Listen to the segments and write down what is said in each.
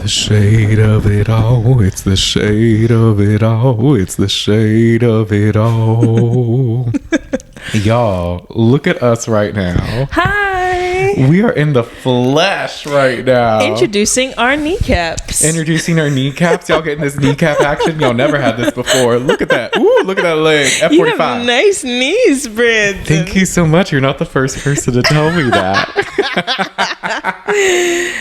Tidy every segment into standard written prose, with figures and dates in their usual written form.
the shade of it all. It's the shade of it all. It's the shade of it all. Y'all, look at us right now. Hi. We are in the flesh right now. Introducing our kneecaps. Y'all getting this kneecap action? Y'all never had this before. Look at that. Ooh, look at that leg. F45. You have nice knees, Brandon. Thank you so much. You're not the first person to tell me that.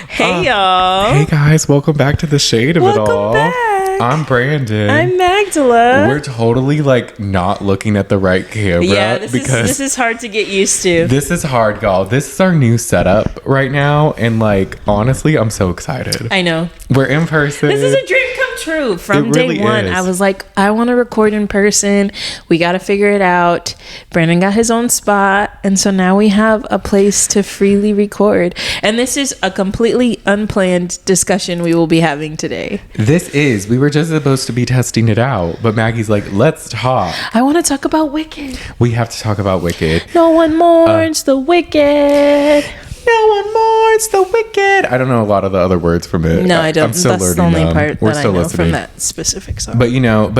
Hey, y'all. Hey, guys. Welcome back to the shade of it all. Welcome back. I'm Brandon. I'm Magdala. We're totally not looking at the right camera. Yeah, this is hard to get used to. This is hard, y'all. This is our new setup right now. And honestly, I'm so excited. I know. We're in person. This is a dream come true. From really day one, is. I was like, I want to record in person. We got to figure it out. Brandon got his own spot. And so now we have a place to freely record. And this is a completely unplanned discussion we will be having today. This is. We were just supposed to be testing it out. But Maggie's like, let's talk. I want to talk about Wicked. We have to talk about Wicked. No one mourns the wicked. No one mourns the wicked. I don't know a lot of the other words from it. No, I don't. I'm still That's learning the only them. part We're that I still know listening. from that specific song. But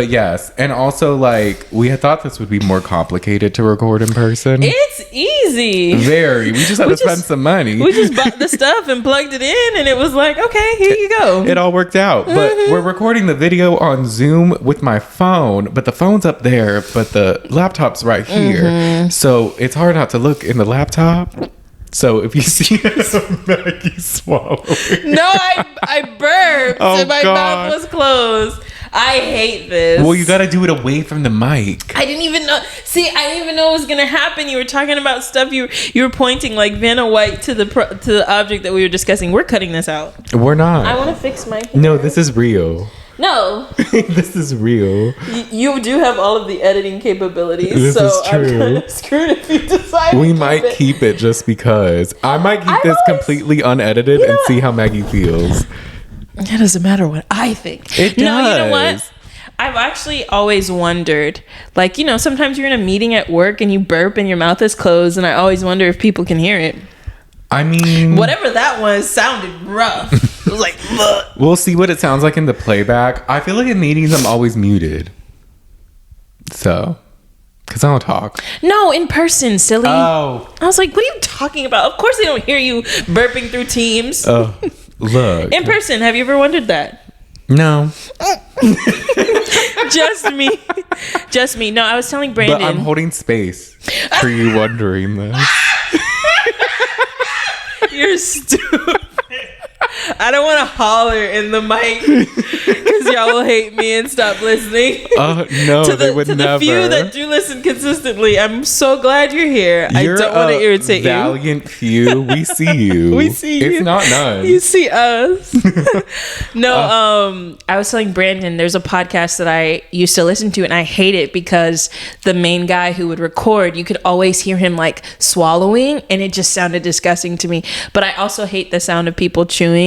yes. And also we had thought this would be more complicated to record in person. It's easy. Very. We just had to spend some money. We just bought the stuff and plugged it in, and it was like, okay, here you go. It all worked out. But we're recording the video on Zoom with my phone, but the phone's up there, but the laptop's right here. So it's hard not to look in the laptop. So if you see Maggie swallowing. No, I burped and my mouth was closed. I hate this. Well, you got to do it away from the mic. I didn't even know. See, I didn't even know it was gonna happen. You were talking about stuff. You were pointing like Vanna White to the object that we were discussing. We're cutting this out. We're not. I want to fix my hair. No, this is real. No. This is real. You do have all of the editing capabilities. This so is true. I'm kind of screwed if you decide We might keep it just because. I might keep this completely unedited and see how Maggie feels. It doesn't matter what I think. It does. No, you know what? I've actually always wondered, sometimes you're in a meeting at work and you burp and your mouth is closed, and I always wonder if people can hear it. I mean, whatever that was sounded rough. It was like, ugh. We'll see what it sounds like in the playback. I feel like in meetings I'm always muted. So, because I don't talk. No, in person, silly. Oh. I was like, what are you talking about? Of course they don't hear you burping through Teams. Oh, look. In person, have you ever wondered that? No. Just me. No, I was telling Brandon. But I'm holding space for you wondering this. You're stupid. I don't want to holler in the mic because y'all will hate me and stop listening. No, they would never. To the few that do listen consistently, I'm so glad you're here. You're I don't want to irritate valiant few. We see you. We see you. It's not none. You see us. No, I was telling Brandon, there's a podcast that I used to listen to, and I hate it because the main guy who would record, you could always hear him swallowing, and it just sounded disgusting to me. But I also hate the sound of people chewing.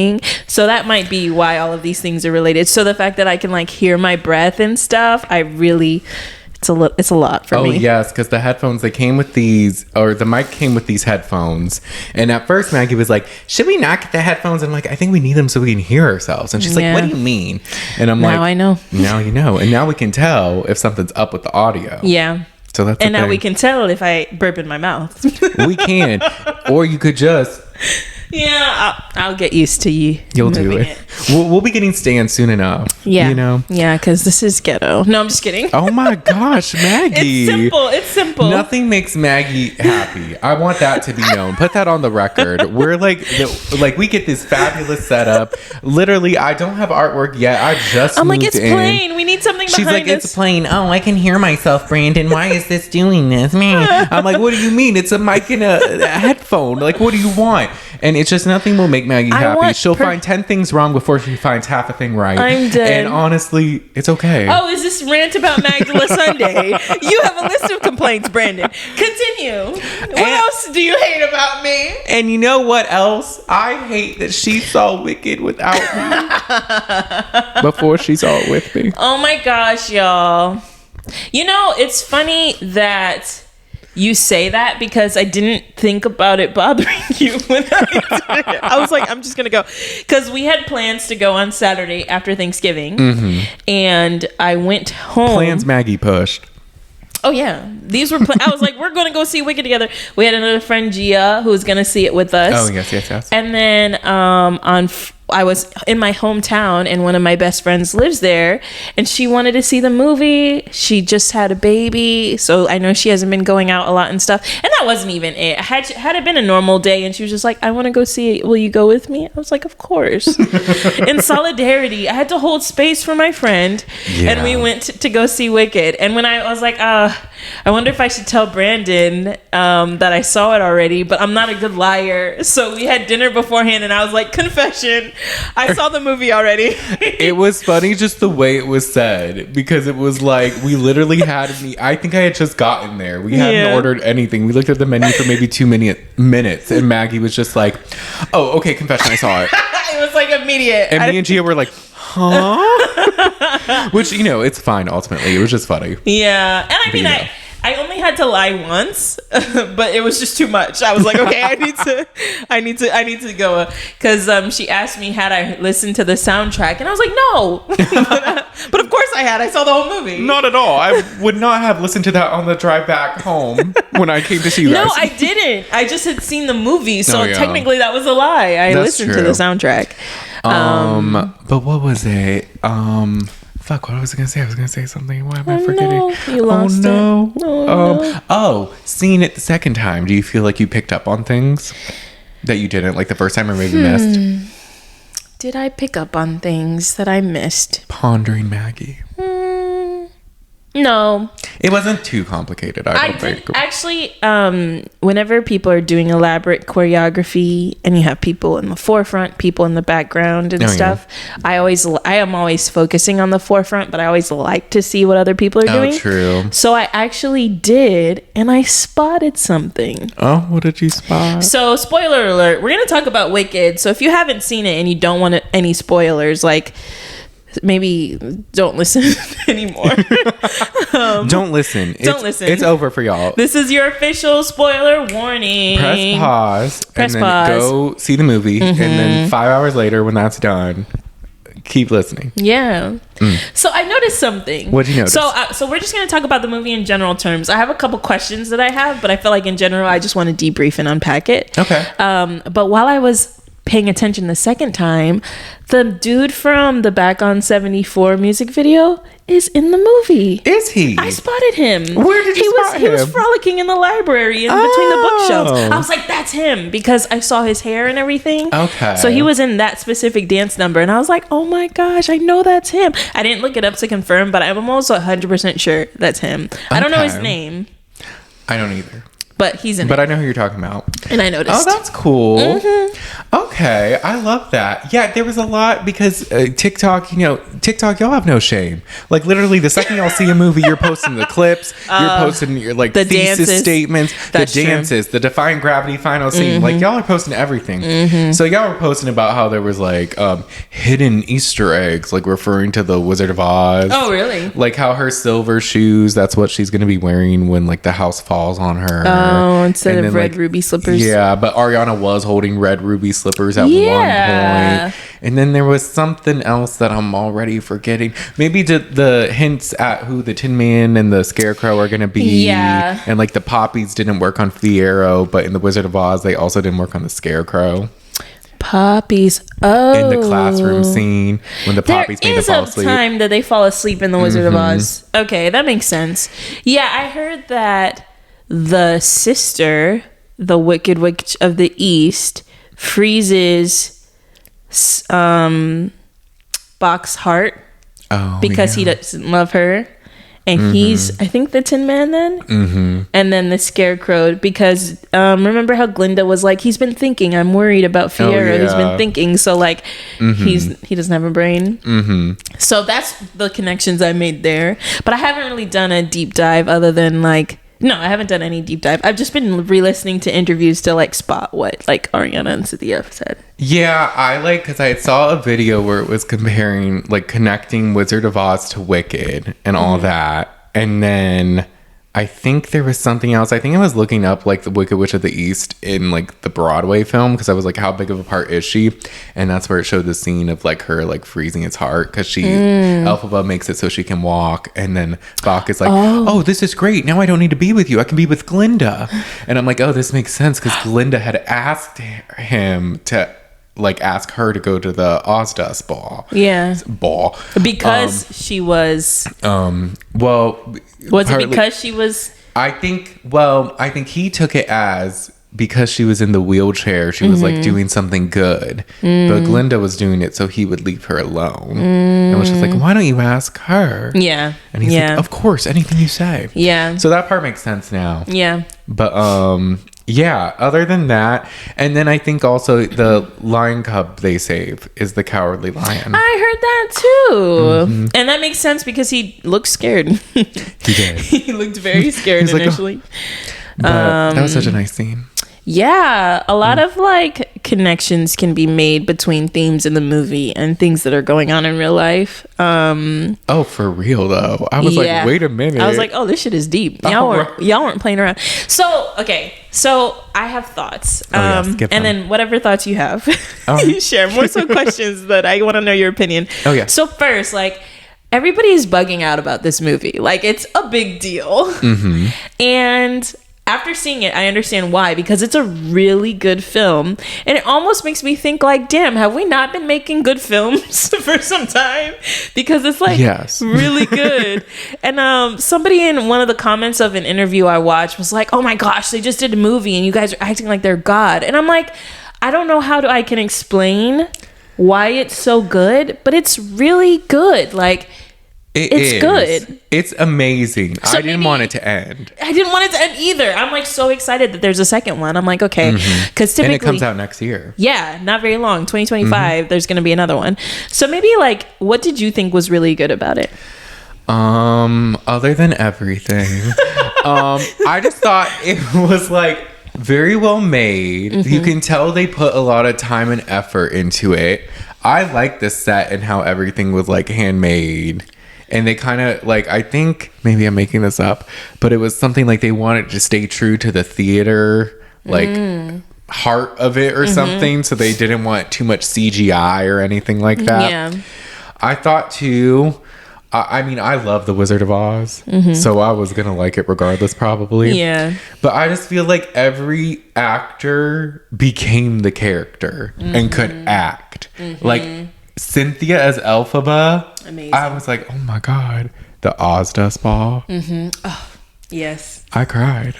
So that might be why all of these things are related. So the fact that I can hear my breath and stuff, it's a lot for me. Oh yes, because the headphones, they came with these, or the mic came with these headphones. And at first Maggie was like, should we not get the headphones? And I'm like, I think we need them so we can hear ourselves. And she's like, what do you mean? And I'm like, now I know. Now you know. And now we can tell if something's up with the audio. Yeah. So that's and now we can tell if I burp in my mouth. We can. Or you could just... Yeah, I'll get used to you. You'll do it. We'll be getting stands soon enough. Yeah. You know? Yeah, because this is ghetto. No, I'm just kidding. Oh my gosh, Maggie. It's simple. Nothing makes Maggie happy. I want that to be known. Put that on the record. We're we get this fabulous setup. Literally, I don't have artwork yet. I just moved it's in. plain. We need something behind She's like, us. it's plain. Oh, I can hear myself, Brandon. Why is this doing this? Man. I'm like, what do you mean? It's a mic and a headphone. What do you want? And it's just nothing will make Maggie happy. She'll find 10 things wrong before she finds half a thing right. I'm dead. And honestly, it's okay. Oh, is this rant about Magdala Sunday? You have a list of complaints, Brandon. Continue. What else do you hate about me? And you know what else? I hate that she saw Wicked without me before she saw it with me. Oh my gosh, y'all. It's funny that you say that because I didn't think about it bothering you when I did it. I was like, I'm just gonna go, because we had plans to go on Saturday after Thanksgiving, and I went home. Plans Maggie pushed. Oh yeah, these were. I was like, we're gonna go see Wicked together. We had another friend, Gia, who was gonna see it with us. Oh yes. And then I was in my hometown, and one of my best friends lives there, and she wanted to see the movie. She just had a baby, so I know she hasn't been going out a lot and stuff. And that wasn't even it. Had it been a normal day, and she was just like, I want to go see it. Will you go with me? I was like, of course. In solidarity, I had to hold space for my friend, and we went to go see Wicked. And when I was like, I wonder if I should tell Brandon that I saw it already, but I'm not a good liar. So we had dinner beforehand, and I was like, confession, I saw the movie already. It was funny just the way it was said, because it was like, we literally had I think I had just gotten there. We hadn't ordered anything. We looked at the menu for maybe 2 minutes, and Maggie was just like, oh, okay, confession, I saw it. It was like immediate. And me and Gia were like, huh? Which, it's fine ultimately. It was just funny. Yeah. And I mean, I only had to lie once, but it was just too much. I was like, okay, I need to go, because she asked me had I listened to the soundtrack, and I was like, no. But of course I had. I saw the whole movie. Not at all. I would not have listened to that on the drive back home when I came to see you guys. No, I didn't. I just had seen the movie, so technically that was a lie. That's listened to the soundtrack. But what was it? Fuck, what was I going to say? I was going to say something. Why am I forgetting? No, you lost it. No. Seeing it the second time, do you feel like you picked up on things that you didn't, like the first time, or maybe missed? Did I pick up on things that I missed? Pondering Maggie. No. It wasn't too complicated, I don't think. Actually, whenever people are doing elaborate choreography and you have people in the forefront, people in the background and stuff, I am always focusing on the forefront, but I always like to see what other people are doing. Oh, true. So I actually did, and I spotted something. Oh, what did you spot? So, spoiler alert, we're going to talk about Wicked. So if you haven't seen it and you don't want any spoilers, like, maybe don't listen anymore. Don't listen. Listen. It's over for y'all. This is your official spoiler warning. Press pause. Press and then pause. Go see the movie. And then 5 hours later, when that's done, keep listening. Yeah. So I noticed something. What did you notice? So we're just going to talk about the movie in general terms. I have a couple questions that I have, but I feel like in general, I just want to debrief and unpack it. Okay. But while I was paying attention the second time, the dude from the Back on 74 music video is in the movie. Is he? I spotted him. Where did you spot him? He was frolicking in the library in between the bookshelves. I was like, that's him, because I saw his hair and everything. Okay. So he was in that specific dance number, and I was like, oh my gosh, I know that's him. I didn't look it up to confirm, but I'm almost 100% sure that's him. Okay. I don't know his name. I don't either. But he's in it. But I know who you're talking about. And I noticed. Oh, that's cool. Okay. I love that. Yeah, there was a lot because TikTok, TikTok, y'all have no shame. Like, literally, the second y'all see a movie, you're posting the clips, you're posting your, like, the thesis dances. Statements, that's the dances, the Defying Gravity final scene. Like, y'all are posting everything. So y'all were posting about how there was, like, hidden Easter eggs, like, referring to the Wizard of Oz. Oh, really? Like, how her silver shoes, that's what she's going to be wearing when, like, the house falls on her. Oh, instead of red ruby slippers. Yeah, but Ariana was holding red ruby slippers at one point. And then there was something else that I'm already forgetting. Maybe the hints at who the Tin Man and the Scarecrow are going to be. Yeah. And like the poppies didn't work on Fiyero, but in the Wizard of Oz, they also didn't work on the Scarecrow. Poppies. Oh. In the classroom scene when the poppies made them fall asleep. There is a time that they fall asleep in the Wizard of Oz. Okay, that makes sense. Yeah, I heard that the sister, the Wicked Witch of the East, freezes Bach's heart because he doesn't love her. And he's, I think, the Tin Man then? And then the Scarecrow, because remember how Glinda was like, he's been thinking, I'm worried about Fiyero. He's been thinking. So, like, he doesn't have a brain. So that's the connections I made there. But I haven't really done a deep dive other than, like, no, I haven't done any deep dive. I've just been re-listening to interviews to, like, spot what, like, Ariana and Cynthia said. Yeah, because I saw a video where it was comparing, like, connecting Wizard of Oz to Wicked and all that. And then I think there was something else. I think I was looking up like the Wicked Witch of the East in like the Broadway film because I was like, how big of a part is she? And that's where it showed the scene of like her like freezing his heart because Elphaba makes it so she can walk, and then Bach is like, oh, this is great. Now I don't need to be with you. I can be with Glinda. And I'm like, oh, this makes sense because Glinda had asked him to like ask her to go to the Ozdust ball. Yeah. Ball. Because she was. Well. Was it because she was? I think he took it as because she was in the wheelchair, she was like doing something good. But Glinda was doing it so he would leave her alone. And was just like, why don't you ask her? Yeah. And he's like, of course, anything you say. Yeah. So that part makes sense now. Yeah. But yeah, other than that, and then I think also the lion cub they save is the cowardly lion. I heard that too. And that makes sense because he looked scared. He did. He looked very scared initially. Like, but that was such a nice scene. Yeah, a lot of like connections can be made between themes in the movie and things that are going on in real life. Oh, for real though. I was like, wait a minute. I was like, oh, this shit is deep. Y'all weren't playing around. So okay, so I have thoughts. And then whatever thoughts you have, you share. More so questions that I want to know your opinion. Oh yeah. So first, like, everybody is bugging out about this movie. Like, it's a big deal. And after seeing it, I understand why, because it's a really good film. And it almost makes me think like, damn, have we not been making good films for some time? Because it's like really good. And somebody in one of the comments of an interview I watched was like, oh my gosh, they just did a movie and you guys are acting like they're God. And I'm like, I don't know how I can explain why it's so good, but it's really good. Like, it's good. It's amazing. So I didn't want it to end. I didn't want it to end either. I'm like so excited that there's a second one. I'm like, okay, because typically, and it comes out next year. Yeah, not very long. 2025. There's going to be another one. So maybe like, what did you think was really good about it? Other than everything, I just thought it was like very well made. You can tell they put a lot of time and effort into it. I like the set and how everything was like handmade. And they kind of like, I think maybe I'm making this up, but it was something like they wanted to stay true to the theater, like heart of it or something. So they didn't want too much CGI or anything like that. Yeah. I thought too, I mean, I love The Wizard of Oz, so I was going to like it regardless probably. Yeah. But I just feel like every actor became the character and could act. Like, Cynthia as Elphaba, amazing. I was like, oh my god, the Ozdust ball. Oh, yes. I cried.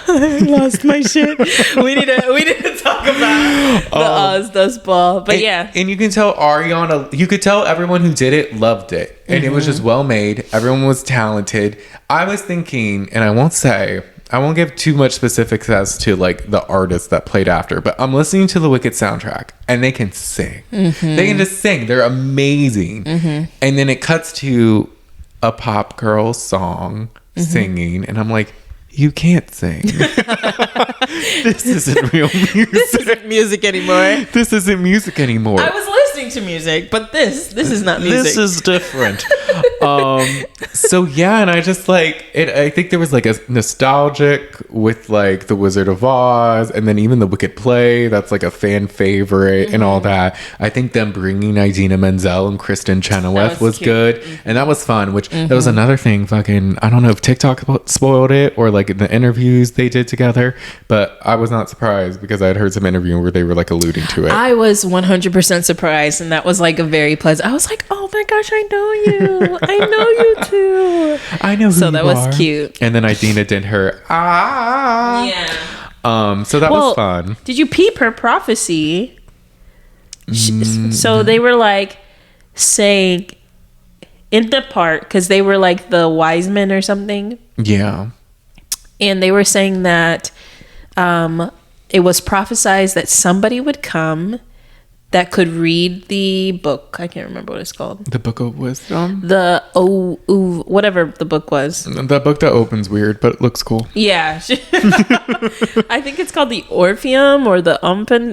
I lost my shit. We need to talk about the Ozdust ball. But yeah. And you can tell Ariana, you could tell everyone who did it loved it. And it was just well made. Everyone was talented. I was thinking, and I won't give too much specifics as to like the artists that played after, but I'm listening to the Wicked soundtrack and they can sing. They can just sing. They're amazing. And then it cuts to a pop girl song singing, and I'm like, you can't sing. This isn't real music. This isn't music anymore. This isn't music anymore. I was listening to music, but this is not music. This is different. So yeah, and I just like it. I think there was like a nostalgic with like The Wizard of Oz, and then even the Wicked play. That's like a fan favorite and all that. I think them bringing Idina Menzel and Kristen Chenoweth was good, and that was fun. Which that was another thing. Fucking, I don't know if TikTok spoiled it or like the interviews they did together, but I was not surprised because I had heard some interview where they were like alluding to it. I was 100% surprised, and that was like a very pleasant. I was like, oh my gosh, I know you. I know you too. I know who so you that are. Was cute. And then Idina did her yeah. So that was fun. Did you peep her prophecy? So they were like saying in the part, because they were like the wise men or something. Yeah. And they were saying that it was prophesized that somebody would come that could read the book. I can't remember what it's called. The Book of Wisdom? Whatever the book was. The book that opens weird, but it looks cool. Yeah. I think it's called the Orpheum or the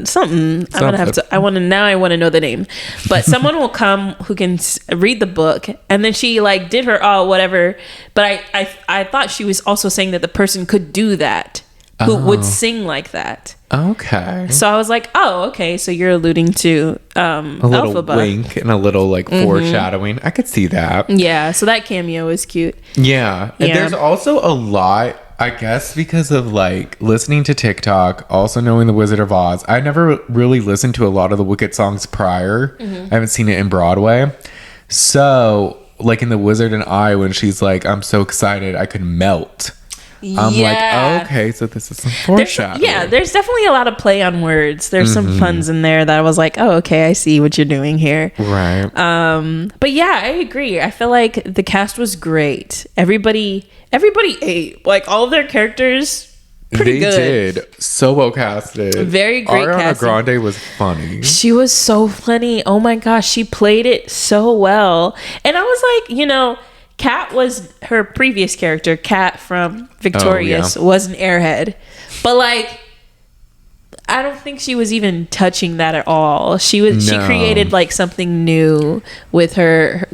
something. I'm gonna have to. I want to know the name. But someone will come who can read the book, and then she like did her whatever. But I thought she was also saying that the person could do that, who would sing like that. Okay. So I was like, oh, okay. So you're alluding to a little Elphaba. wink and a little like foreshadowing. I could see that. Yeah. So that cameo is cute. Yeah. And there's also a lot, I guess, because of like listening to TikTok, also knowing The Wizard of Oz. I never really listened to a lot of the Wicked songs prior. I haven't seen it in Broadway. So like in The Wizard and I, when she's like, I'm so excited I could melt. I'm like, oh, okay, so this is some foreshadowing. There's definitely a lot of play on words. There's some puns in there that I was like, oh, okay, I see what you're doing here. Right. But yeah, I agree. I feel like the cast was great. Everybody ate. Like all of their characters, pretty good. They did. So well casted. Very great Ariana casting. Grande was funny. She was so funny. Oh my gosh, she played it so well. And I was like, Kat was her previous character. Kat from Victorious was an airhead, but like I don't think she was even touching that at all. She created like something new with her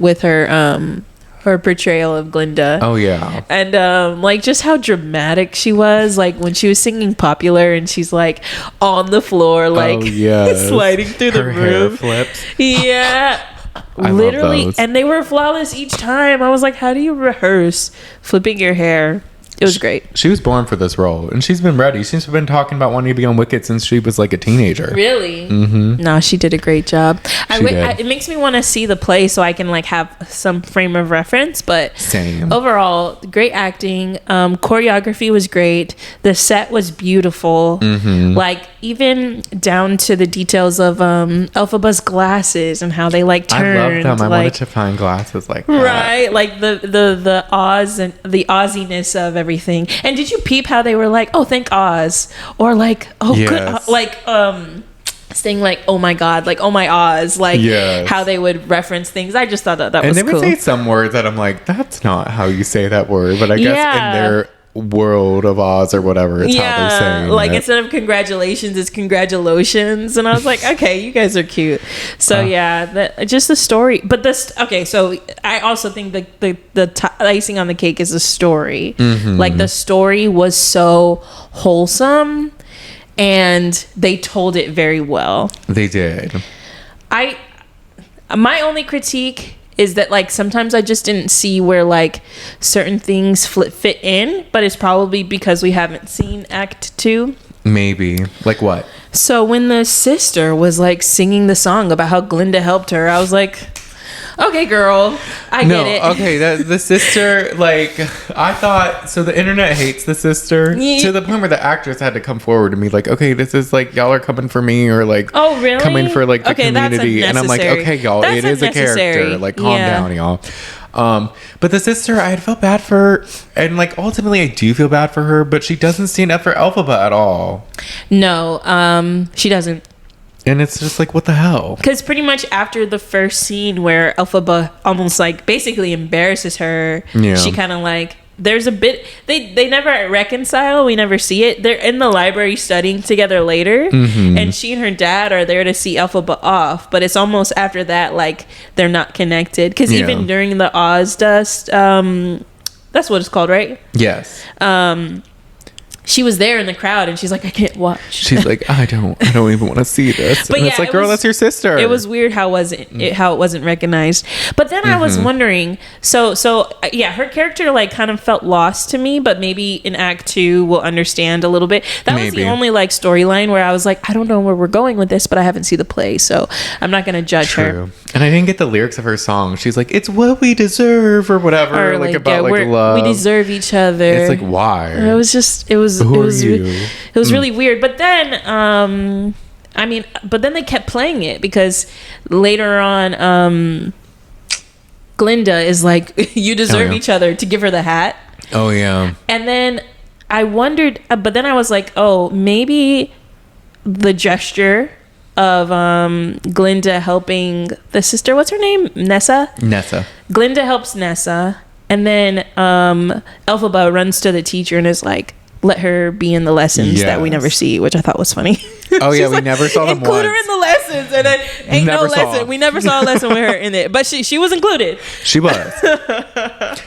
portrayal of Glinda. Oh yeah. And like just how dramatic she was, like when she was singing Popular and she's like on the floor like sliding through the her roof. Hair flips. Yeah. Literally, and they were flawless each time. I was like, how do you rehearse flipping your hair? It was great. She was born for this role, and she's been ready. She's been talking about wanting to be on Wicked since she was like a teenager. Really? Mm-hmm. No, she did a great job. It makes me want to see the play so I can like have some frame of reference. But same. Overall, great acting. Choreography was great. The set was beautiful. Mm-hmm. Like even down to the details of Elphaba's glasses and how they like turned. I love them. I wanted to find glasses like that. Right, like the Oz and the Ozziness of everything. And did you peep how they were like, oh, thank Oz, or like, oh, good, like saying like, oh my God, like, oh my Oz, like how they would reference things. I just thought that was cool. And they would say some words that I'm like, that's not how you say that word, but I guess in their world of Oz or whatever, it's how they're saying like it. Instead of congratulations, it's congratulations. And I was like, okay, you guys are cute. So just the story. But so I also think the icing on the cake is the story. Mm-hmm. Like the story was so wholesome and they told it very well. They did. My only critique is that like sometimes I just didn't see where like certain things fit in, but it's probably because we haven't seen Act 2. Maybe. Like what? So when the sister was like singing the song about how Glinda helped her, I was like, okay, girl, I get it. Okay, the sister, like, I thought, so the internet hates the sister to the point where the actress had to come forward to me like, okay, this is like, y'all are coming for me, or like, oh, really? coming for like the community. And I'm like, okay, y'all, it is a character. Like, calm down, y'all. But the sister, I had felt bad for, and like ultimately I do feel bad for her, but she doesn't stand up for Elphaba at all. No, she doesn't. And it's just like, what the hell? Because pretty much after the first scene where Elphaba almost like basically embarrasses her, she kind of like, there's a bit, they never reconcile. We never see it. They're in the library studying together later. Mm-hmm. And she and her dad are there to see Elphaba off. But it's almost after that, like, they're not connected. Because even during the Oz Dust, that's what it's called, right? Yes. She was there in the crowd and she's like, I can't watch. She's like, I don't even want to see this. But it's like, girl, that's your sister. It was weird how it wasn't recognized. But then I was wondering, so her character like kind of felt lost to me, but maybe in Act 2 we'll understand a little bit. That was the only like storyline where I was like, I don't know where we're going with this, but I haven't seen the play, so I'm not going to judge her. And I didn't get the lyrics of her song. She's like, it's what we deserve or whatever, or like about like love. We deserve each other. It's like, why? It was really weird. But then but then they kept playing it because later on Glinda is like, you deserve each other, to give her the hat. Oh yeah. And then I wondered, but then I was like, oh, maybe the gesture Glinda helping the sister. What's her name? Nessa. Glinda helps Nessa, and then Elphaba runs to the teacher and is like, let her be in the lessons that we never see, which I thought was funny. Oh yeah, we never saw them include once. her in the lessons, and then ain't no lesson. We never saw a lesson with her in it, but she was included. She was,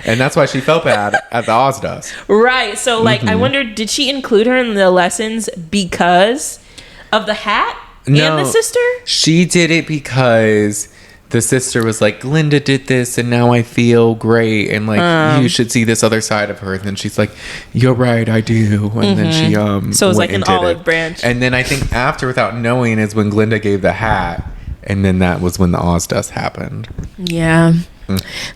and that's why she felt bad at the Ozdust. Right. So like, I wonder, did she include her in the lessons because of the hat and the sister? She did it because the sister was like, Glinda did this and now I feel great, and like you should see this other side of her. And then she's like, you're right, I do. And then she so it was like an olive branch. And then I think after, without knowing, is when Glinda gave the hat, and then that was when the Ozdust happened. Yeah.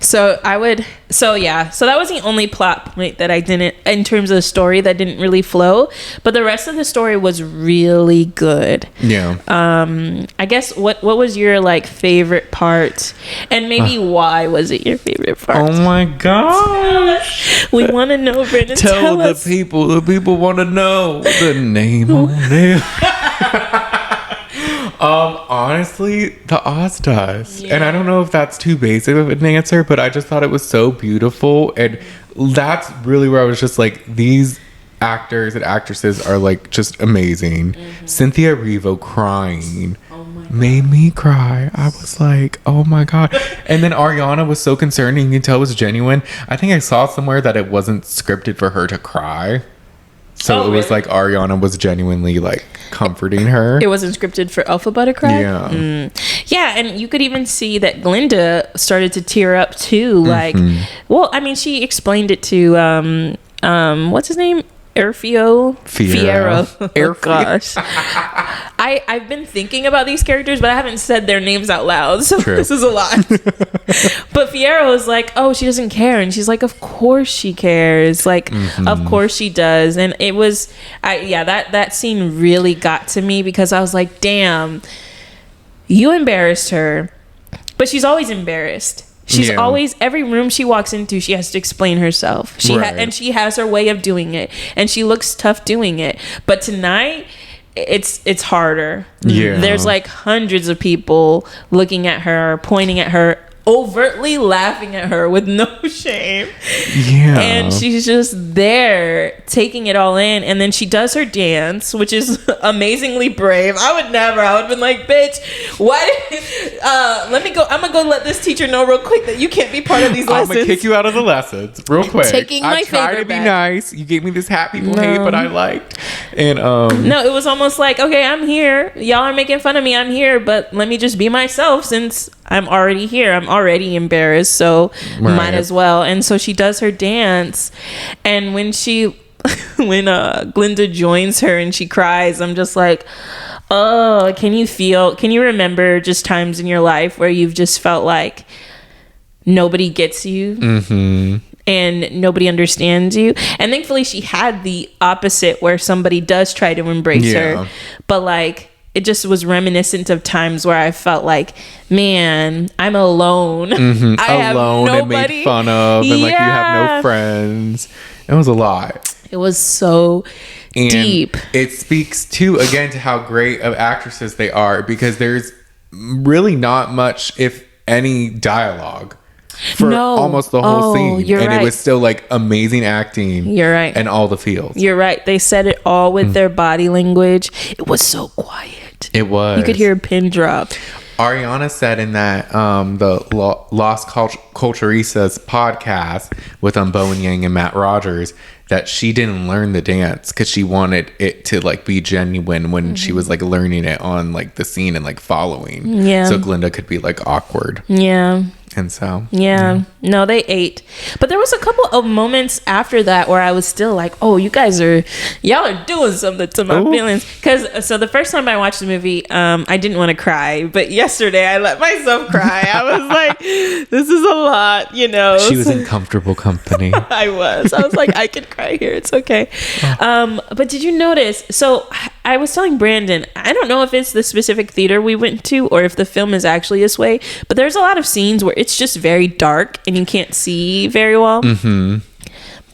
So that was the only plot point that I didn't, in terms of the story, that didn't really flow, but the rest of the story was really good. Yeah. I guess what was your like favorite part, and maybe why was it your favorite part? Oh my gosh, we want to know, Brandon. Tell the people. The people want to know the name on it. Honestly, the Ozdust. And I don't know if that's too basic of an answer, but I just thought it was so beautiful. And that's really where I was just like, these actors and actresses are like just amazing. Cynthia Erivo crying made me cry. I was like, oh my God. And then Ariana was so concerned, and you can tell it was genuine. I think I saw somewhere that it wasn't scripted for her to cry. So it was like Ariana was genuinely like comforting her. It wasn't scripted for Elphaba to cry? Yeah. Yeah, and you could even see that Glinda started to tear up too. Like, well, I mean, she explained it to, what's his name? Fierro. Oh gosh. I've been thinking about these characters, but I haven't said their names out loud, so this is a lot. But Fierro is like, oh, she doesn't care, and she's like, of course she cares, like of course she does. And it was that scene really got to me, because I was like, damn, you embarrassed her, but she's always embarrassed. She's always, every room she walks into, she has to explain herself. And she has her way of doing it, and she looks tough doing it. But tonight, it's harder. Yeah. There's like hundreds of people looking at her, pointing at her, overtly laughing at her with no shame. Yeah. And she's just there taking it all in. And then she does her dance, which is amazingly brave. I would have been like, bitch, what? Let me go. I'm going to go let this teacher know real quick that you can't be part of these lessons. I'm going to kick you out of the lessons real quick. Taking my favorite I tried to be nice. You gave me this hat people hate, but I liked. And no, it was almost like, okay, I'm here. Y'all are making fun of me. I'm here, but let me just be myself, since I'm already here. I'm already embarrassed, so might as well. And so she does her dance, and when Glinda joins her and she cries, I'm just like, oh, can you remember just times in your life where you've just felt like nobody gets you and nobody understands you? And thankfully she had the opposite, where somebody does try to embrace her, but like, it just was reminiscent of times where I felt like, man, I'm alone. I have nobody. And made fun of, and like you have no friends. It was a lot. It was so deep. It speaks to how great of actresses they are, because there's really not much, if any, dialogue for almost the whole scene. It was still like amazing acting. You're right. And all the feels. You're right. They said it all with their body language. It was so quiet. It was. You could hear a pin drop. Ariana said in that the Lost Culturistas podcast with Bowen Yang and Matt Rogers that she didn't learn the dance because she wanted it to like be genuine when she was like learning it on like the scene and like following. Yeah. So Glinda could be like awkward. Yeah. And so no, they ate, but there was a couple of moments after that where I was still like, oh, y'all are doing something to my feelings. Because so the first time I watched the movie, I didn't want to cry, but yesterday I let myself cry. I was like, this is a lot, she was in comfortable company. I was like, I could cry here, it's okay. But did you notice, so I was telling Brandon, I don't know if it's the specific theater we went to or if the film is actually this way, but there's a lot of scenes where it's just very dark and you can't see very well.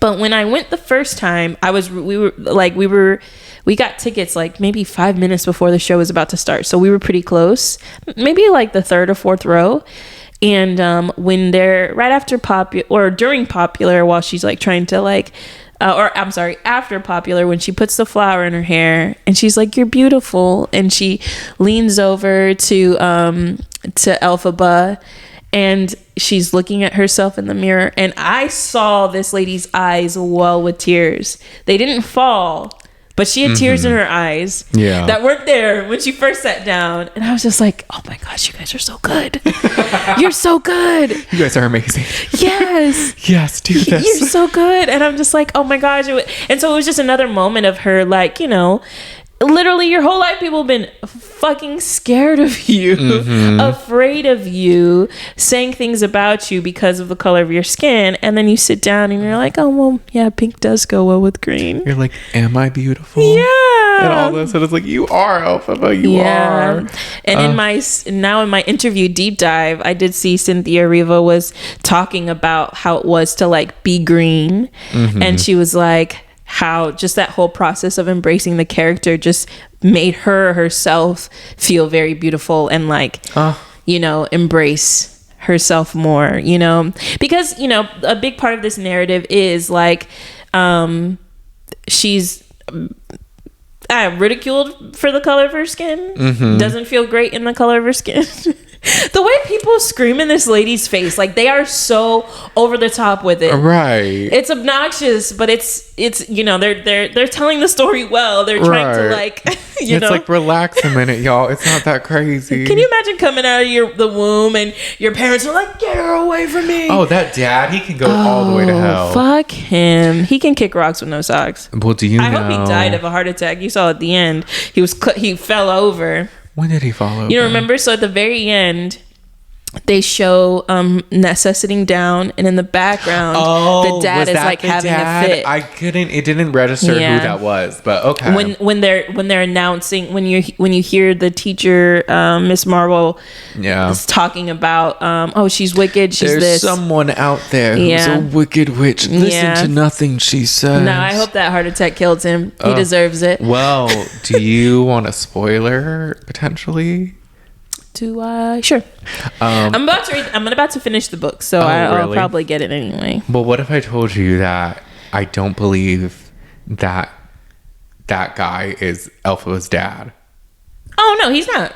But when I went the first time, we got tickets like maybe 5 minutes before the show was about to start. So we were pretty close, maybe like the third or fourth row. And when they're right after Popular, or during Popular, while she's like trying to like, or I'm sorry, after Popular, when she puts the flower in her hair and she's like, "You're beautiful," and she leans over to Elphaba, and she's looking at herself in the mirror, and I saw this lady's eyes well with tears. They didn't fall, but she had tears in her eyes that weren't there when she first sat down. And I was just like, oh my gosh, you guys are so good. You're so good. You guys are amazing. Yes. Yes, do this. You're so good. And I'm just like, oh my gosh. And so it was just another moment of her, like, you know, literally your whole life people have been fucking scared of you, afraid of you, saying things about you because of the color of your skin, and then you sit down and you're like, oh well, yeah, pink does go well with green. You're like, am I beautiful? Yeah. And all this, and it's like, you are, Elphaba, you are. And in my interview deep dive, I did see Cynthia Erivo was talking about how it was to like be green, and she was like, how just that whole process of embracing the character just made herself feel very beautiful and like, you know, embrace herself more, you know, because, you know, a big part of this narrative is like, she's ridiculed for the color of her skin, doesn't feel great in the color of her skin. The way people scream in this lady's face, like they are so over the top with it. Right. It's obnoxious, but it's you know, they're telling the story well. They're trying to like it's like, relax a minute, y'all. It's not that crazy. Can you imagine coming out of the womb and your parents are like, get her away from me? Oh, that dad, he can go all the way to hell. Fuck him. He can kick rocks with no socks. Well, do you know? I hope he died of a heart attack. You saw at the end, he fell over. When did he fall over? You don't remember? So at the very end, they show Nessa sitting down, and in the background, the dad is like having a fit. It didn't register who that was, but okay. When they're announcing, when you hear the teacher, Miss Marvel, is talking about, she's wicked, There's someone out there who's a wicked witch. Listen to nothing she says. No, I hope that heart attack killed him. He deserves it. Well, do you want a spoiler potentially? Sure. I'm about to finish the book, so I'll probably get it anyway. But what if I told you that I don't believe that guy is Elphaba's dad? Oh no, he's not.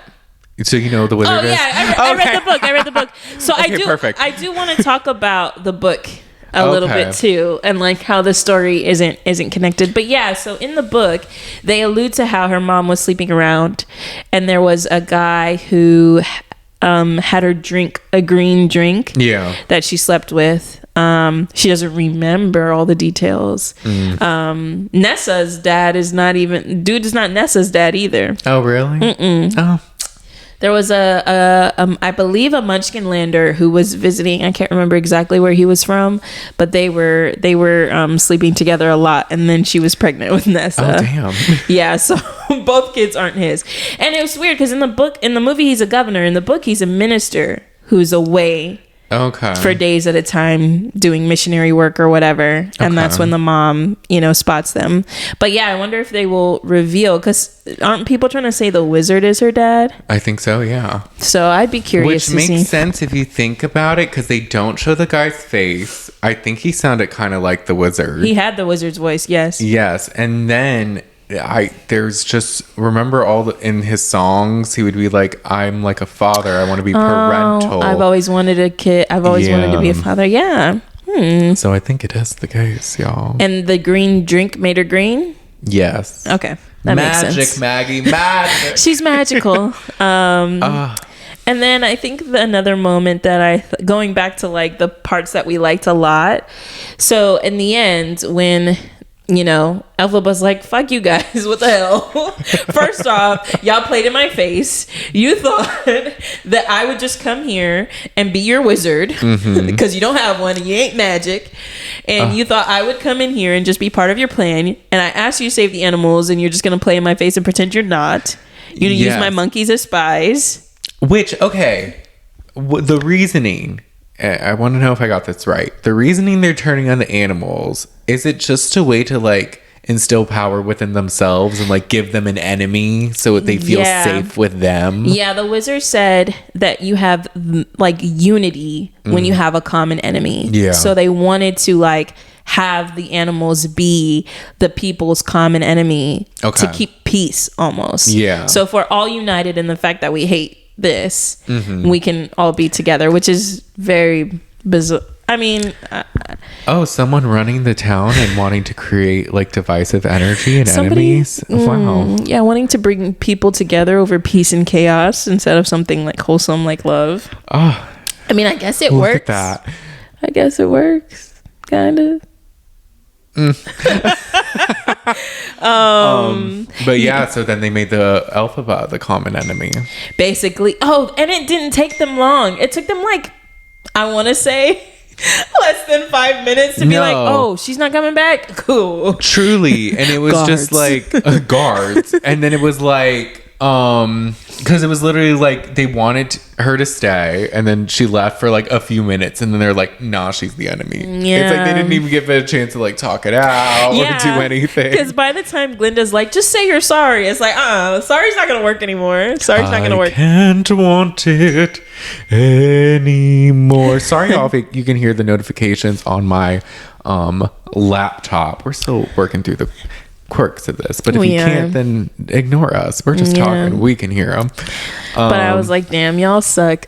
So you know the wizard. Oh yeah, I read the book. So okay, perfect. I do want to talk about the book a little bit too, and like how the story isn't connected. But yeah, so in the book they allude to how her mom was sleeping around, and there was a guy who had her drink a green drink that she slept with. She doesn't remember all the details. Nessa's dad is not Nessa's dad either. Oh really? Oh. There was I believe a Munchkinlander who was visiting. I can't remember exactly where he was from, but they were sleeping together a lot, and then she was pregnant with Nessa. Oh damn. Yeah, so both kids aren't his. And it was weird because in the movie he's a governor. In the book he's a minister who's away for days at a time doing missionary work or whatever, and that's when the mom spots them. But yeah, I wonder if they will reveal, because aren't people trying to say the wizard is her dad? I think so, yeah. So I'd be curious to see. Which makes sense if you think about it, because they don't show the guy's face. I think he sounded kind of like the wizard. He had the wizard's voice, yes. And then there's just, remember in his songs he would be like, I'm like a father, I want to be parental. I've always wanted a kid, I've always wanted to be a father. So I think it is the case, y'all. And the green drink made her green? Yes. Okay, that makes sense. Magic, Maggie, magic. She's magical. And then I think another moment that going back to like the parts that we liked a lot, so in the end when Elphaba's like, fuck you guys, what the hell? First off, y'all played in my face. You thought that I would just come here and be your wizard because you don't have one and you ain't magic. And you thought I would come in here and just be part of your plan. And I asked you to save the animals and you're just going to play in my face and pretend you're not. You're going to use my monkeys as spies. Which, okay, the reasoning, I want to know if I got this right. The reasoning they're turning on the animals, is it just a way to like instill power within themselves and like give them an enemy so they feel safe with them? Yeah, the wizard said that you have like unity when you have a common enemy. Yeah. So they wanted to like have the animals be the people's common enemy to keep peace almost. Yeah. So if we're all united in the fact that we hate this, we can all be together, which is very bizarre. I mean, someone running the town and wanting to create like divisive energy and enemies. Wow. Yeah, wanting to bring people together over peace and chaos instead of something like wholesome like love. Oh, I mean, I guess it look works. at that. I guess it works, kind of. But yeah, so then they made the Elphaba the common enemy. Basically. Oh, and it didn't take them long. It took them like, I want to say, less than 5 minutes to be like, oh, she's not coming back. Cool. Truly. And it was just like guards. And then it was like, because it was literally like they wanted her to stay, and then she left for like a few minutes, and then they're like, nah, she's the enemy. Yeah. It's like they didn't even give it a chance to like talk it out or do anything. Because by the time Glinda's like, just say you're sorry, it's like, sorry's not gonna work anymore. Sorry's not gonna work. I can't want it anymore. Sorry, y'all, if you can hear the notifications on my laptop. We're still working through the quirks of this, but if you can't, then ignore us. We're just talking. We can hear them. But I was like, damn, y'all suck.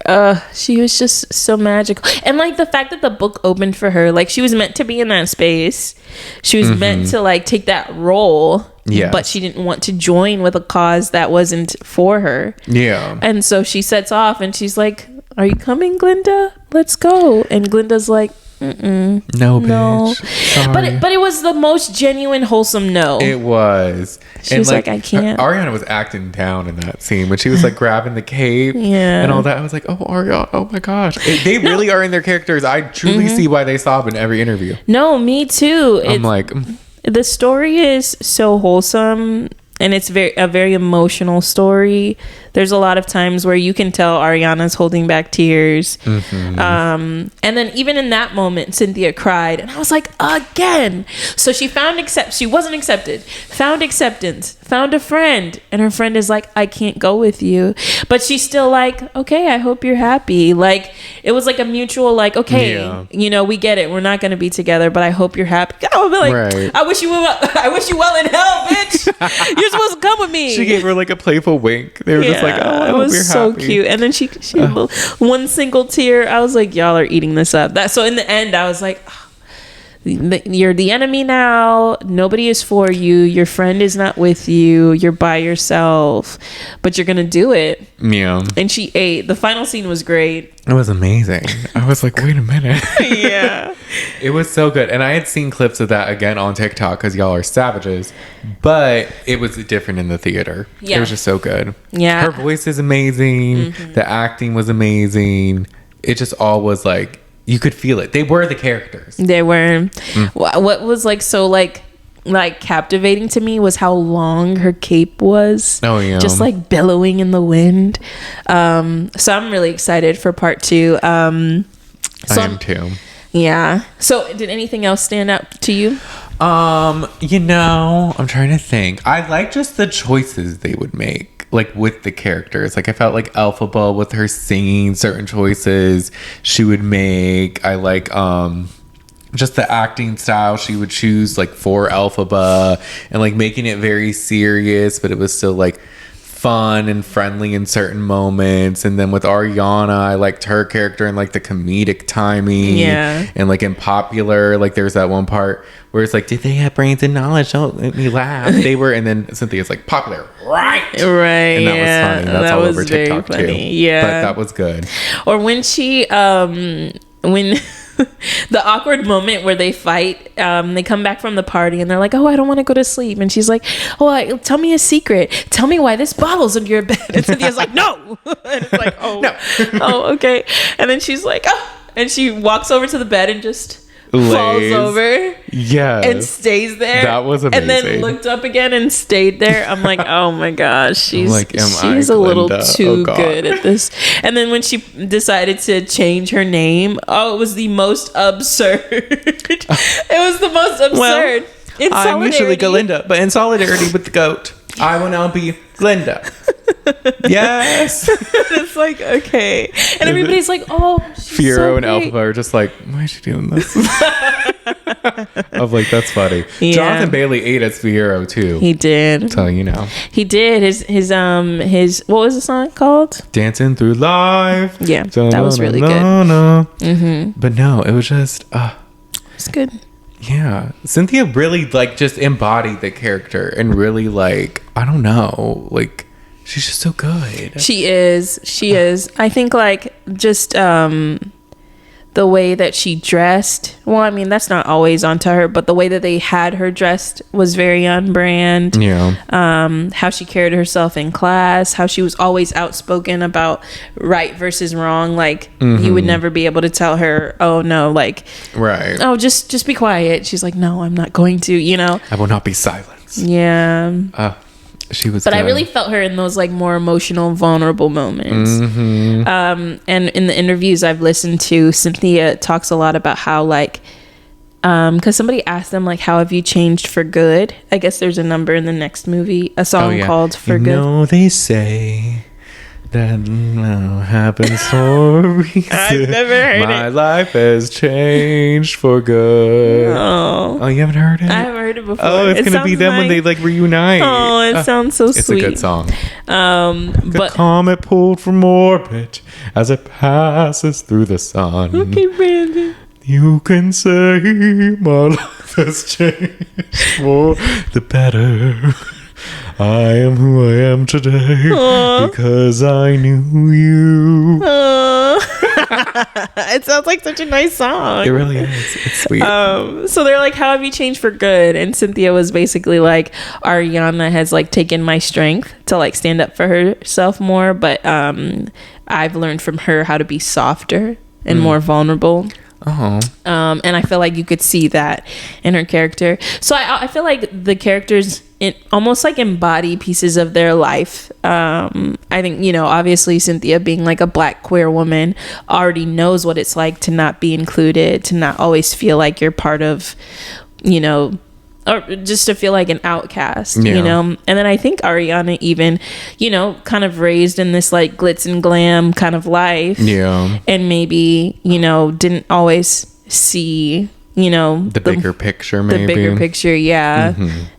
She was just so magical. And like the fact that the book opened for her, like she was meant to be in that space. She was meant to like take that role. Yeah. But she didn't want to join with a cause that wasn't for her. Yeah. And so she sets off and she's like, are you coming, Glinda? Let's go. And Glinda's like, no, bitch. Sorry. But it was the most genuine, wholesome no. It was. She was like, I can't. Ariana was acting down in that scene when she was like grabbing the cape and all that. I was like, oh, Ariana, oh my gosh. They really are in their characters. I truly see why they sob in every interview. No, me too. I'm like... The story is so wholesome, and it's a very emotional story. There's a lot of times where you can tell Ariana's holding back tears. And then even in that moment, Cynthia cried. And I was like, again. So she she wasn't accepted. Found acceptance. Found a friend. And her friend is like, I can't go with you. But she's still like, okay, I hope you're happy. Like, it was like a mutual, like, okay, you know, we get it. We're not going to be together, but I hope you're happy. I would be like, right. I wish you well in hell, bitch. You're supposed to come with me. She gave her like a playful wink. They were just like, oh, I it hope was you're so happy. Cute. And then she had one single tear. I was like, y'all are eating this up. So in the end, I was like, you're the enemy now. Nobody is for you. Your friend is not with you. You're by yourself, but you're gonna do it. Yeah. And she ate. The final scene was great. It was amazing. I was like, wait a minute. Yeah. It was so good. And I had seen clips of that again on TikTok because y'all are savages, but it was different in the theater. Yeah. It was just so good. Yeah. Her voice is amazing. The acting was amazing. It just all was like, you could feel it. They were the characters. They were. What was like so like captivating to me was how long her cape was. Oh yeah. Just like billowing in the wind. So I'm really excited for part 2. I am too. Yeah. So did anything else stand out to you? You know, I'm trying to think. I like just the choices they would make. Like with the characters, like I felt like Elphaba with her singing, certain choices she would make. I like just the acting style she would choose, like for Elphaba, and like making it very serious, but it was still like fun and friendly in certain moments. And then with Ariana, I liked her character and like the comedic timing. Yeah. And like in Popular, like there's that one part where it's like, did they have brains and knowledge? Don't make me laugh. They were, and then Cynthia's like, Popular, right? Right. And that was funny. That's all over TikTok too. Yeah. But that was good. Or when she when the awkward moment where they fight, they come back from the party and they're like, oh, I don't want to go to sleep, and she's like, oh, tell me a secret, tell me why this bottle's under your bed, and Cynthia's like, no. And it's like, oh no. Oh, okay. And then she's like, oh, and she walks over to the bed and just falls over Yeah. and stays there. That was amazing. And then looked up again and stayed there. I'm like, oh my gosh, she's a little too good at this. And then when she decided to change her name, it was the most absurd. It was the most absurd. Well, I'm usually Galinda, but in solidarity with the goat, I will now be Glinda. Yes. It's like, okay. And everybody's like, oh, she's Fiero so and great. Elphaba are just like, why is she doing this? I'm like, that's funny. Yeah. Jonathan Bailey ate as Fiero too. He did. So you know. He did. His what was the song called? Dancing Through Life. Yeah, that was really good. Mm-hmm. But no, it was just It's good. yeah. Cynthia really like just embodied the character and really like, I don't know, like she's just so good. She is. I think like just the way that she dressed. Well, I mean, that's not always onto her, but the way that they had her dressed was very on brand. Yeah. How she carried herself in class, how she was always outspoken about right versus wrong. Like you would never be able to tell her, oh no, like, right. oh, just be quiet. She's like, no, I'm not going to, you know. I will not be silenced. Yeah. She was but good. I really felt her in those like more emotional, vulnerable moments. And in the interviews I've listened to, Cynthia talks a lot about how like because somebody asked them like, how have you changed for good? I guess there's a number in the next movie, a song called For Good. No, they say that happens for a reason. I've never heard My life has changed for good. Oh, you haven't heard it? I haven't heard it before. Oh, it's gonna be them when they like reunite. Oh, it sounds so sweet. It's a good song. But a comet pulled from orbit as it passes through the sun. okay, Brandon. You can say my life has changed for the better. I am who I am today because I knew you. It sounds like such a nice song. It really is. It's sweet. So they're like, how have you changed for good? And Cynthia was basically like, Ariana has like taken my strength to like stand up for herself more, but I've learned from her how to be softer and more vulnerable. And I feel like you could see that in her character. So I feel like the characters almost like embody pieces of their life. I think, you know, obviously Cynthia being like a Black queer woman already knows what it's like to not be included, to not always feel like you're part of, you know, or just to feel like an outcast, you know. And then I think Ariana even, you know, kind of raised in this like glitz and glam kind of life, and maybe, you know, didn't always see, you know, the bigger picture, maybe the bigger picture,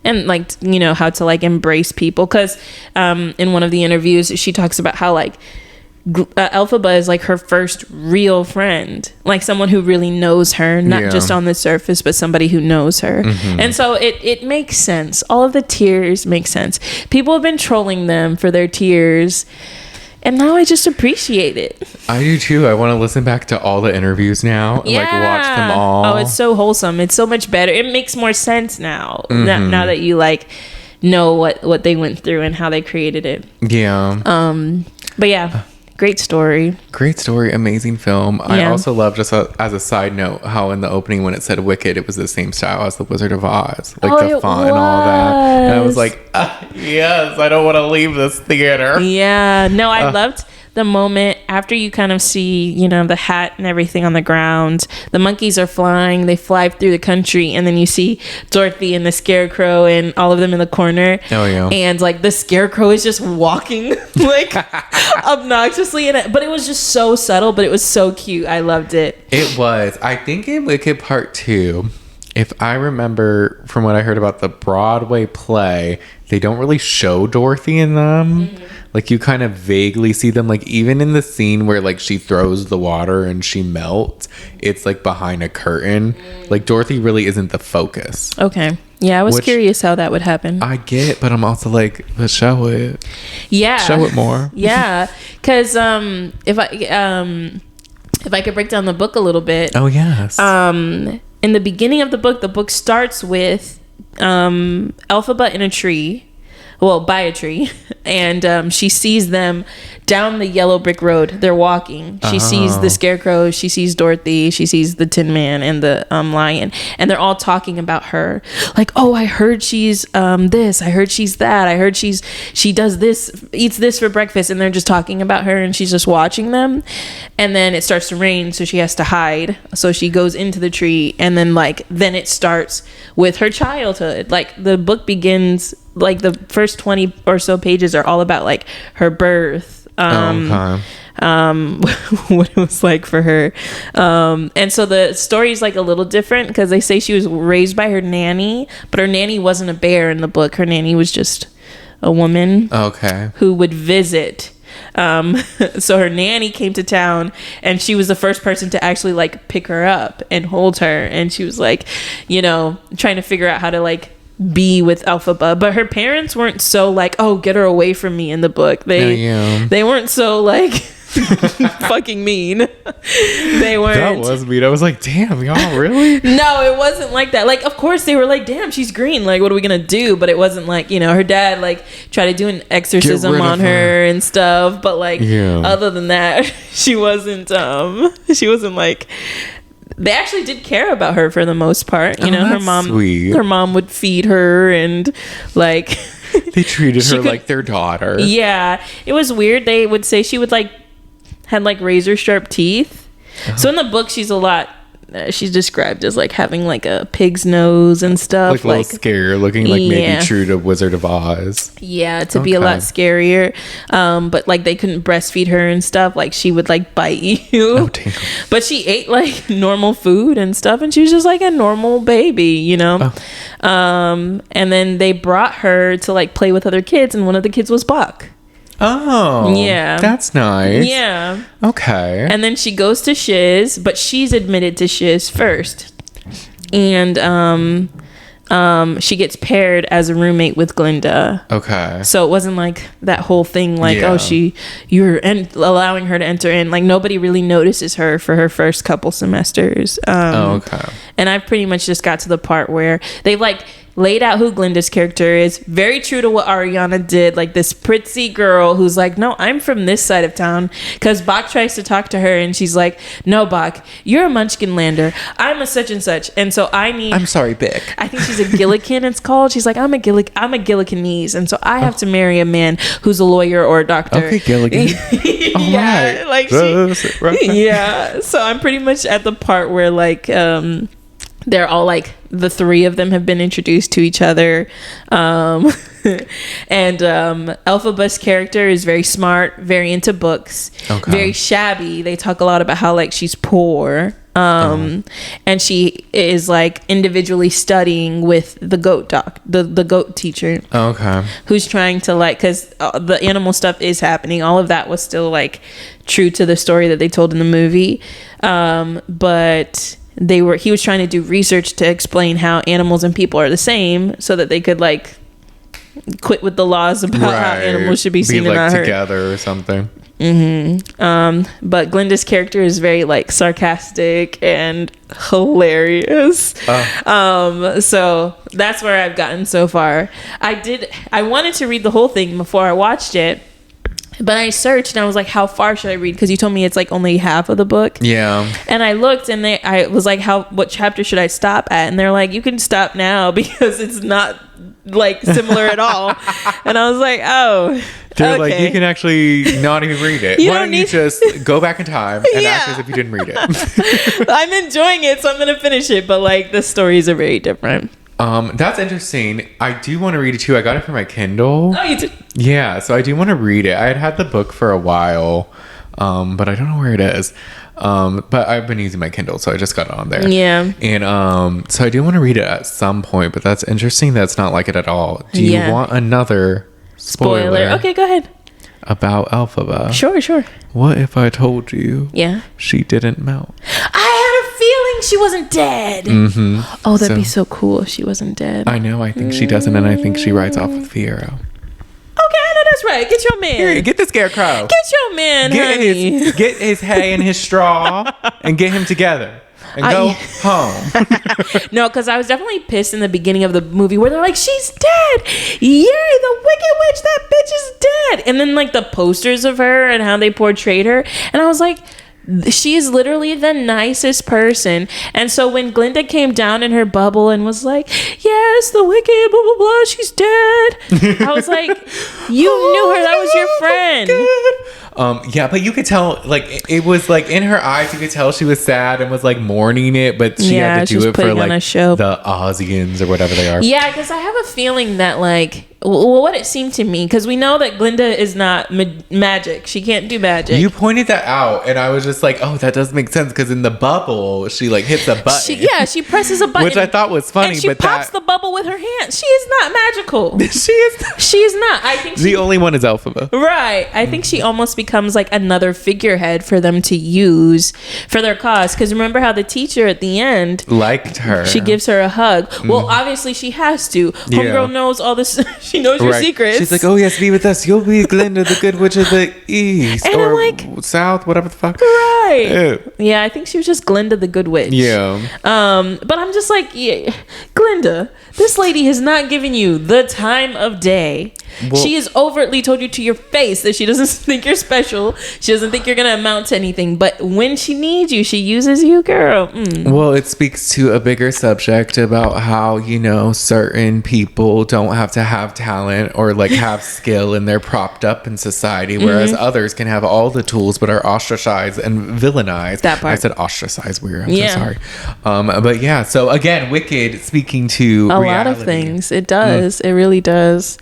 and like, you know, how to like embrace people, because in one of the interviews she talks about how like Elphaba is like her first real friend, like someone who really knows her, not just on the surface, but somebody who knows her. And so it makes sense. All of the tears make sense. People have been trolling them for their tears, and now I just appreciate it. I do too. I want to listen back to all the interviews now and like watch them all. Oh, it's so wholesome. It's so much better. It makes more sense now. Now that you like know what they went through and how they created it. But yeah. Great story. Amazing film. I also love, just as a side note, how in the opening when it said Wicked, it was the same style as The Wizard of Oz, like the font and all that. And I was like, yes, I don't want to leave this theater. Yeah, no, I loved the moment after you kind of see, you know, the hat and everything on the ground. The monkeys are flying. They fly through the country, and then you see Dorothy and the Scarecrow and all of them in the corner. Oh yeah. And like the Scarecrow is just walking like obnoxiously in it, but it was just so subtle, but it was so cute. I loved it. It was. I think in Wicked Part 2, if I remember from what I heard about the Broadway play, they don't really show Dorothy in them. Like you kind of vaguely see them, like even in the scene where like she throws the water and she melts, it's like behind a curtain. Like Dorothy really isn't the focus. Okay. Yeah, I was curious how that would happen. I get it, but I'm also like, let's show it. Yeah. Show it more. Yeah. Because if I could break down the book a little bit. Oh, yes. In the beginning of the book starts with Elphaba in a tree by a tree, and she sees them down the yellow brick road. They're walking. She sees the Scarecrow, she sees Dorothy, she sees the Tin Man and the lion, and they're all talking about her. Like, oh, I heard she's this, I heard she's that, I heard she does this, eats this for breakfast, and they're just talking about her, and she's just watching them. And then it starts to rain, so she has to hide. So she goes into the tree, and then it starts with her childhood. Like, the book begins, like, the first 20 or so pages are all about like her birth, what it was like for her, and so the story is like a little different because they say she was raised by her nanny, but her nanny wasn't a bear in the book. Her nanny was just a woman who would visit. So her nanny came to town, and she was the first person to actually like pick her up and hold her, and she was like, you know, trying to figure out how to like be with Elphaba. But her parents weren't so like, oh, get her away from me in the book. They weren't so like fucking mean. They weren't. That was mean. I was like, damn, y'all really? No, it wasn't like that. Like, of course they were like, damn, she's green, like, what are we gonna do? But it wasn't like, you know, her dad like tried to do an exorcism on her and stuff, but like other than that, she wasn't like, they actually did care about her for the most part. You know, her mom would feed her, and like they treated her like their daughter. Yeah, it was weird. They would say she would like had like razor sharp teeth. So in the book, she's described as like having like a pig's nose and stuff, like a little scary looking, like maybe true to Wizard of Oz. Yeah, to be a lot scarier. But like they couldn't breastfeed her and stuff. Like she would like bite you. Oh damn! But she ate like normal food and stuff, and she was just like a normal baby, you know. And then they brought her to like play with other kids, and one of the kids was Buck. Oh, yeah, that's nice. Yeah. Okay. And then she goes to Shiz, but she's admitted to Shiz first, and she gets paired as a roommate with Glinda. Okay. So it wasn't like that whole thing, like you're allowing her to enter in. Like nobody really notices her for her first couple semesters. Okay. And I pretty much just got to the part where they like laid out who Glinda's character is, very true to what Ariana did, like this prissy girl who's like, no, I'm from this side of town, because Bach tries to talk to her and she's like, no, Bach, you're a Munchkinlander, I'm a such and such, and so I'm sorry, Bick, I think she's a Gillikin, it's called. She's like, I'm a Gillikinese, and so I have to marry a man who's a lawyer or a doctor. Okay, Gilligan. Yeah, right. Like yeah, so I'm pretty much at the part where like they're all like, the three of them have been introduced to each other. And Elphaba's character is very smart, very into books, very shabby. They talk a lot about how like she's poor. And she is like individually studying with the goat the goat teacher. Who's trying to like, because the animal stuff is happening. All of that was still like true to the story that they told in the movie. But he was trying to do research to explain how animals and people are the same, so that they could like quit with the laws about how animals should be seen and not heard together or something. But Glinda's character is very like sarcastic and hilarious. So that's where I've gotten so far. I wanted to read the whole thing before I watched it, but I searched and I was like, how far should I read? Because you told me it's like only half of the book. Yeah. And I looked and I was like, what chapter should I stop at? And they're like, you can stop now because it's not like similar at all. And I was like, oh. They're like, you can actually not even read it. Why don't you just go back in time and act as if you didn't read it? I'm enjoying it, so I'm going to finish it. But like the stories are very different. That's interesting. I do want to read it too. I got it for my Kindle. Oh, you did? Yeah, so I do want to read it. I had the book for a while, but I don't know where it is. But I've been using my Kindle, so I just got it on there. Yeah. And so I do want to read it at some point, but that's interesting. That's not like it at all. Do you want another spoiler? Okay, go ahead. About Elphaba? Sure. What if I told you she didn't melt? I had a feeling she wasn't dead. Mm-hmm. Oh, that'd be so cool if she wasn't dead. I know. I think she doesn't, and I think she rides off with Fiero. Okay, I know that's right. Get your man. Here, get the Scarecrow. Get your man, honey. Get his hay and his straw and get him together. and go home. No, because I was definitely pissed in the beginning of the movie where they're like, she's dead. Yay, the Wicked Witch, that bitch is dead. And then like the posters of her and how they portrayed her. And I was like, she is literally the nicest person. And so when Glinda came down in her bubble and was like, yes, the Wicked, blah, blah, blah, she's dead. I was like, you knew her. That was your friend. Yeah, but you could tell, like, it was like in her eyes, you could tell she was sad and was like mourning it, but she had to do it for like the Aussians or whatever they are. Yeah, because I have a feeling that like, well, what it seemed to me, because we know that Glinda is not magic. She can't do magic. You pointed that out, and I was just like, oh, that does make sense, because in the bubble, she like hits a button. She presses a button. Which I thought was funny, and she pops the bubble with her hand. She is not magical. She is not. She is not. I think the only one is Elphaba. Right. I think she almost becomes like another figurehead for them to use for their cause. Because remember how the teacher at the end liked her. She gives her a hug. Well, obviously she has to. Homegirl knows all this. She knows your secrets. She's like, oh yes, be with us. You'll be Glinda, the good witch of the east and or like, south, whatever the fuck. Right. Yeah, I think she was just Glinda, the good witch. Yeah. But I'm just like, yeah, Glinda, this lady has not given you the time of day. Well, she has overtly told you to your face that she doesn't think you're special. She doesn't think you're going to amount to anything. But when she needs you, she uses you, girl. Well, it speaks to a bigger subject about how, you know, certain people don't have to have talent or like have skill and they're propped up in society, whereas others can have all the tools but are ostracized and villainized. That part. I said ostracized weird. I'm so sorry. But yeah, so again, Wicked speaking to a lot of things. It does. It really does.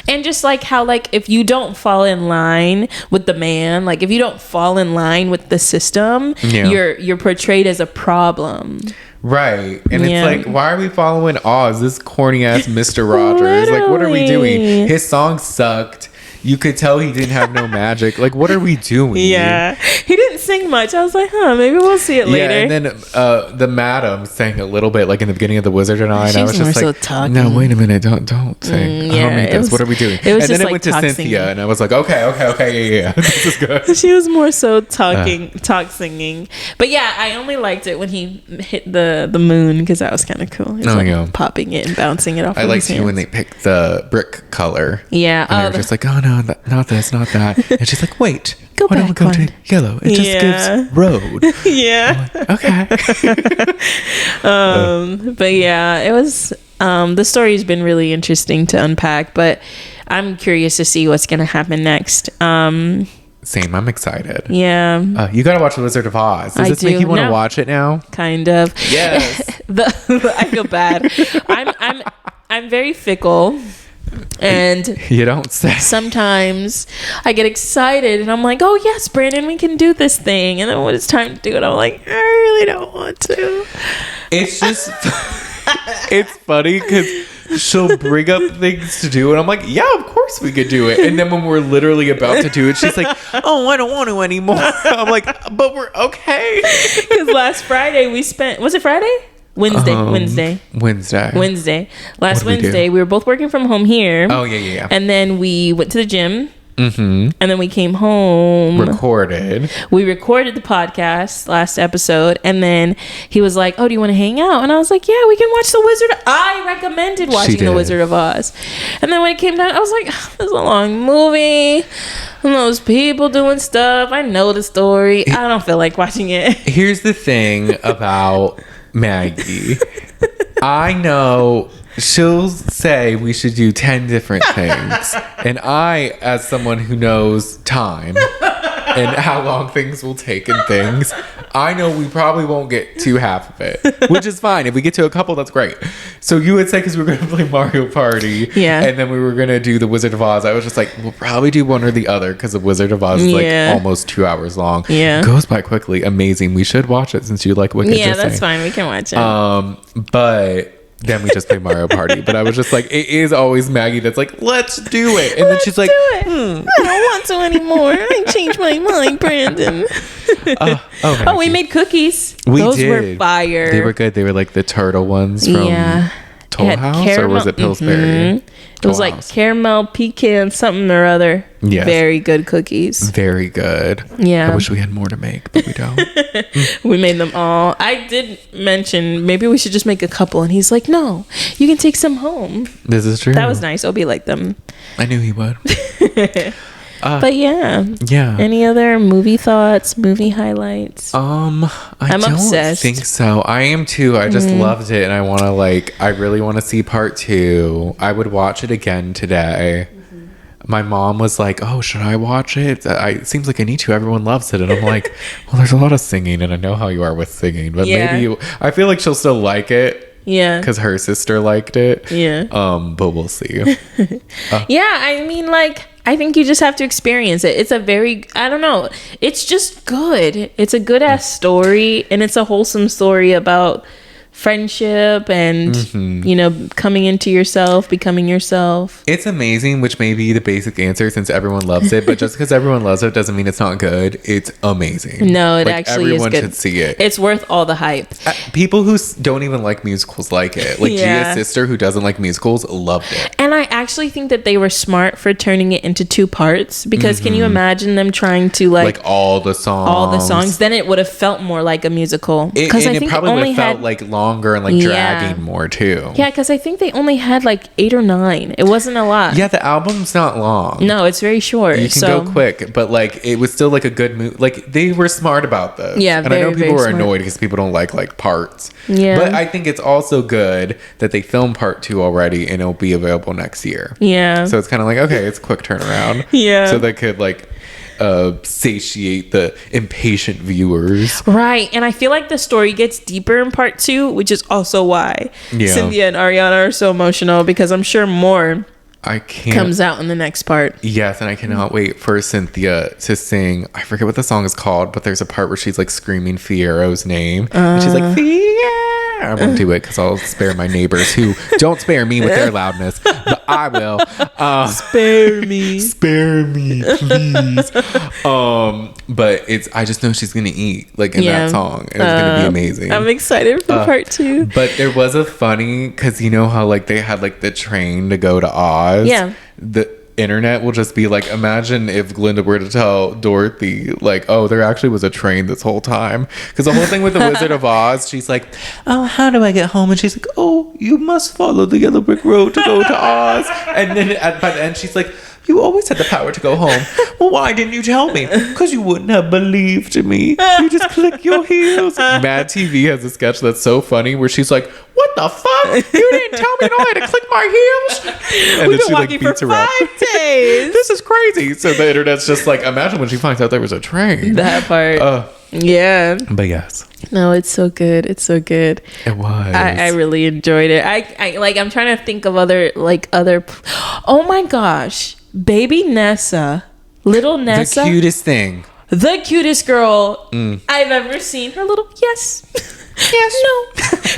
And just like how, like, if you don't fall in line with the man, like if you don't fall in line with the system, you're portrayed as a problem. Right. And it's like, why are we following Oz, this corny ass Mr. Rogers? Like, what are we doing? His song sucked. You could tell he didn't have no magic. Like, what are we doing? Yeah. He didn't sing much. I was like, maybe we'll see it later. Yeah, and then the madam sang a little bit, like in the beginning of The Wizard and I. And I was just like, no, wait a minute. Don't sing. I don't need this. What are we doing? It was and then it went to Cynthia, singing. and I was like, okay, yeah. This is good. She was more so talk singing. But yeah, I only liked it when he hit the moon, because that was kind of cool. He was popping it and bouncing it off. I liked you when they picked the brick color. Yeah. And they were just like, oh no, not this, not that. And she's like, wait, why don't we go to yellow? It just gives road. Yeah. Like, okay. But yeah, it was the story's been really interesting to unpack, but I'm curious to see what's gonna happen next. Same, I'm excited. Yeah. You gotta watch The Wizard of Oz. Does this make you want to watch it now? Kind of. Yes. I feel bad. I'm very fickle. And you don't say. Sometimes I get excited and I'm like, oh yes, Brandon, we can do this thing. And then when it's time to do it, I'm like, I really don't want to. It's just it's funny because she'll bring up things to do and I'm like, yeah, of course we could do it. And then when we're literally about to do it, she's like, oh, I don't want to anymore. I'm like, but we're okay. Because last Friday was it Friday? Wednesday. Last Wednesday, we were both working from home here. Oh, yeah. And then we went to the gym. And then we came home. We recorded the podcast last episode. And then he was like, oh, do you want to hang out? And I was like, yeah, we can watch The Wizard. I recommended watching The Wizard of Oz. And then when it came down, I was like, this is a long movie. And those people doing stuff. I know the story. I don't feel like watching it. Here's the thing about Maggie. I know she'll say we should do 10 different things. And I, as someone who knows time and how long things will take and things, I know we probably won't get to half of it, which is fine. If we get to a couple, that's great. So you would say, because we were going to play Mario Party, and then we were going to do The Wizard of Oz, I was just like, we'll probably do one or the other, because The Wizard of Oz is like almost 2 hours long. It goes by quickly. Amazing. We should watch it since you like Wicked. Yeah, that's fine. We can watch it. But then we just played Mario Party. But I was just like, it is always Maggie that's like, let's do it. And then she's like, I don't want to anymore. I changed my mind, Brandon. We made cookies. Those were fire. They were good. They were like the turtle ones from Toll House, or was it Pillsbury? It was like caramel pecan something or other. Yes. Very good cookies. Very good. Yeah. I wish we had more to make, but we don't. We made them all. I did mention maybe we should just make a couple, and he's like, no, you can take some home. This is true. That was nice. Obi liked them. I knew he would. But yeah. Any other movie thoughts, movie highlights? I'm obsessed. Think so. I am too. I just loved it, and I really want to see part 2. I would watch it again today. My mom was like, "Oh, should I watch it? It seems like I need to. Everyone loves it." And I'm like, "Well, there's a lot of singing, and I know how you are with singing, but maybe I feel like she'll still like it." Yeah, because her sister liked it. Yeah. But we'll see. Yeah, I mean, like, I think you just have to experience it. It's a very, I don't know. It's just good. It's a good ass story, and it's a wholesome story about friendship and coming into yourself, becoming yourself. It's amazing, which may be the basic answer since everyone loves it, but just because everyone loves it doesn't mean it's not good. It's amazing. No, it actually is good. Everyone should see it. It's worth all the hype. People who don't even like musicals like it. Like Gia's sister, who doesn't like musicals, loved it. And I actually think that they were smart for turning it into 2 parts, because can you imagine them trying to like all the songs? Then it would have felt more like a musical. Because I think it probably would have felt like longer and like dragging more too. Yeah, because I think they only had like 8 or 9. It wasn't a lot. Yeah, the album's not long. No, it's very short. You can go quick, but like it was still like a good movie. Like they were smart about this. Yeah, and I know people were annoyed because people don't like parts. Yeah, but I think it's also good that they filmed part 2 already and it'll be available next year. Yeah, so it's kind of like, okay, it's a quick turnaround. Yeah, so they could like satiate the impatient viewers, right? And I feel like the story gets deeper in part 2, which is also why Cynthia and Ariana are so emotional, because I'm sure more comes out in the next part. Yes, and I cannot wait for Cynthia to sing. I forget what the song is called, but there's a part where she's like screaming Fiero's name, and she's like, Fiero. I won't do it because I'll spare my neighbors who don't spare me with their loudness, but I will. Spare me, please. But I just know she's gonna eat like in that song, and it's gonna be amazing. I'm excited for part 2. But there was a funny, because you know how like they had like the train to go to Oz. Yeah. The internet will just be like, imagine if Glinda were to tell Dorothy like, oh, there actually was a train this whole time, because the whole thing with the Wizard of Oz, she's like, oh, how do I get home? And she's like, oh, you must follow the yellow brick road to go to Oz. And then by the end she's like, you always had the power to go home. Well, why didn't you tell me? Because you wouldn't have believed me. You just click your heels. Mad TV has a sketch that's so funny where she's like, what the fuck? You didn't tell me I had to click my heels? And we've been walking for 5 days. This is crazy. So the internet's just like, imagine when she finds out there was a train. That part. Yeah. But yes. No, it's so good. It's so good. It was. I really enjoyed it. I like, I'm trying to think of other. Oh my gosh. Baby Nessa. Little Nessa. The cutest thing. The cutest girl I've ever seen. Her little yes. Yes. No.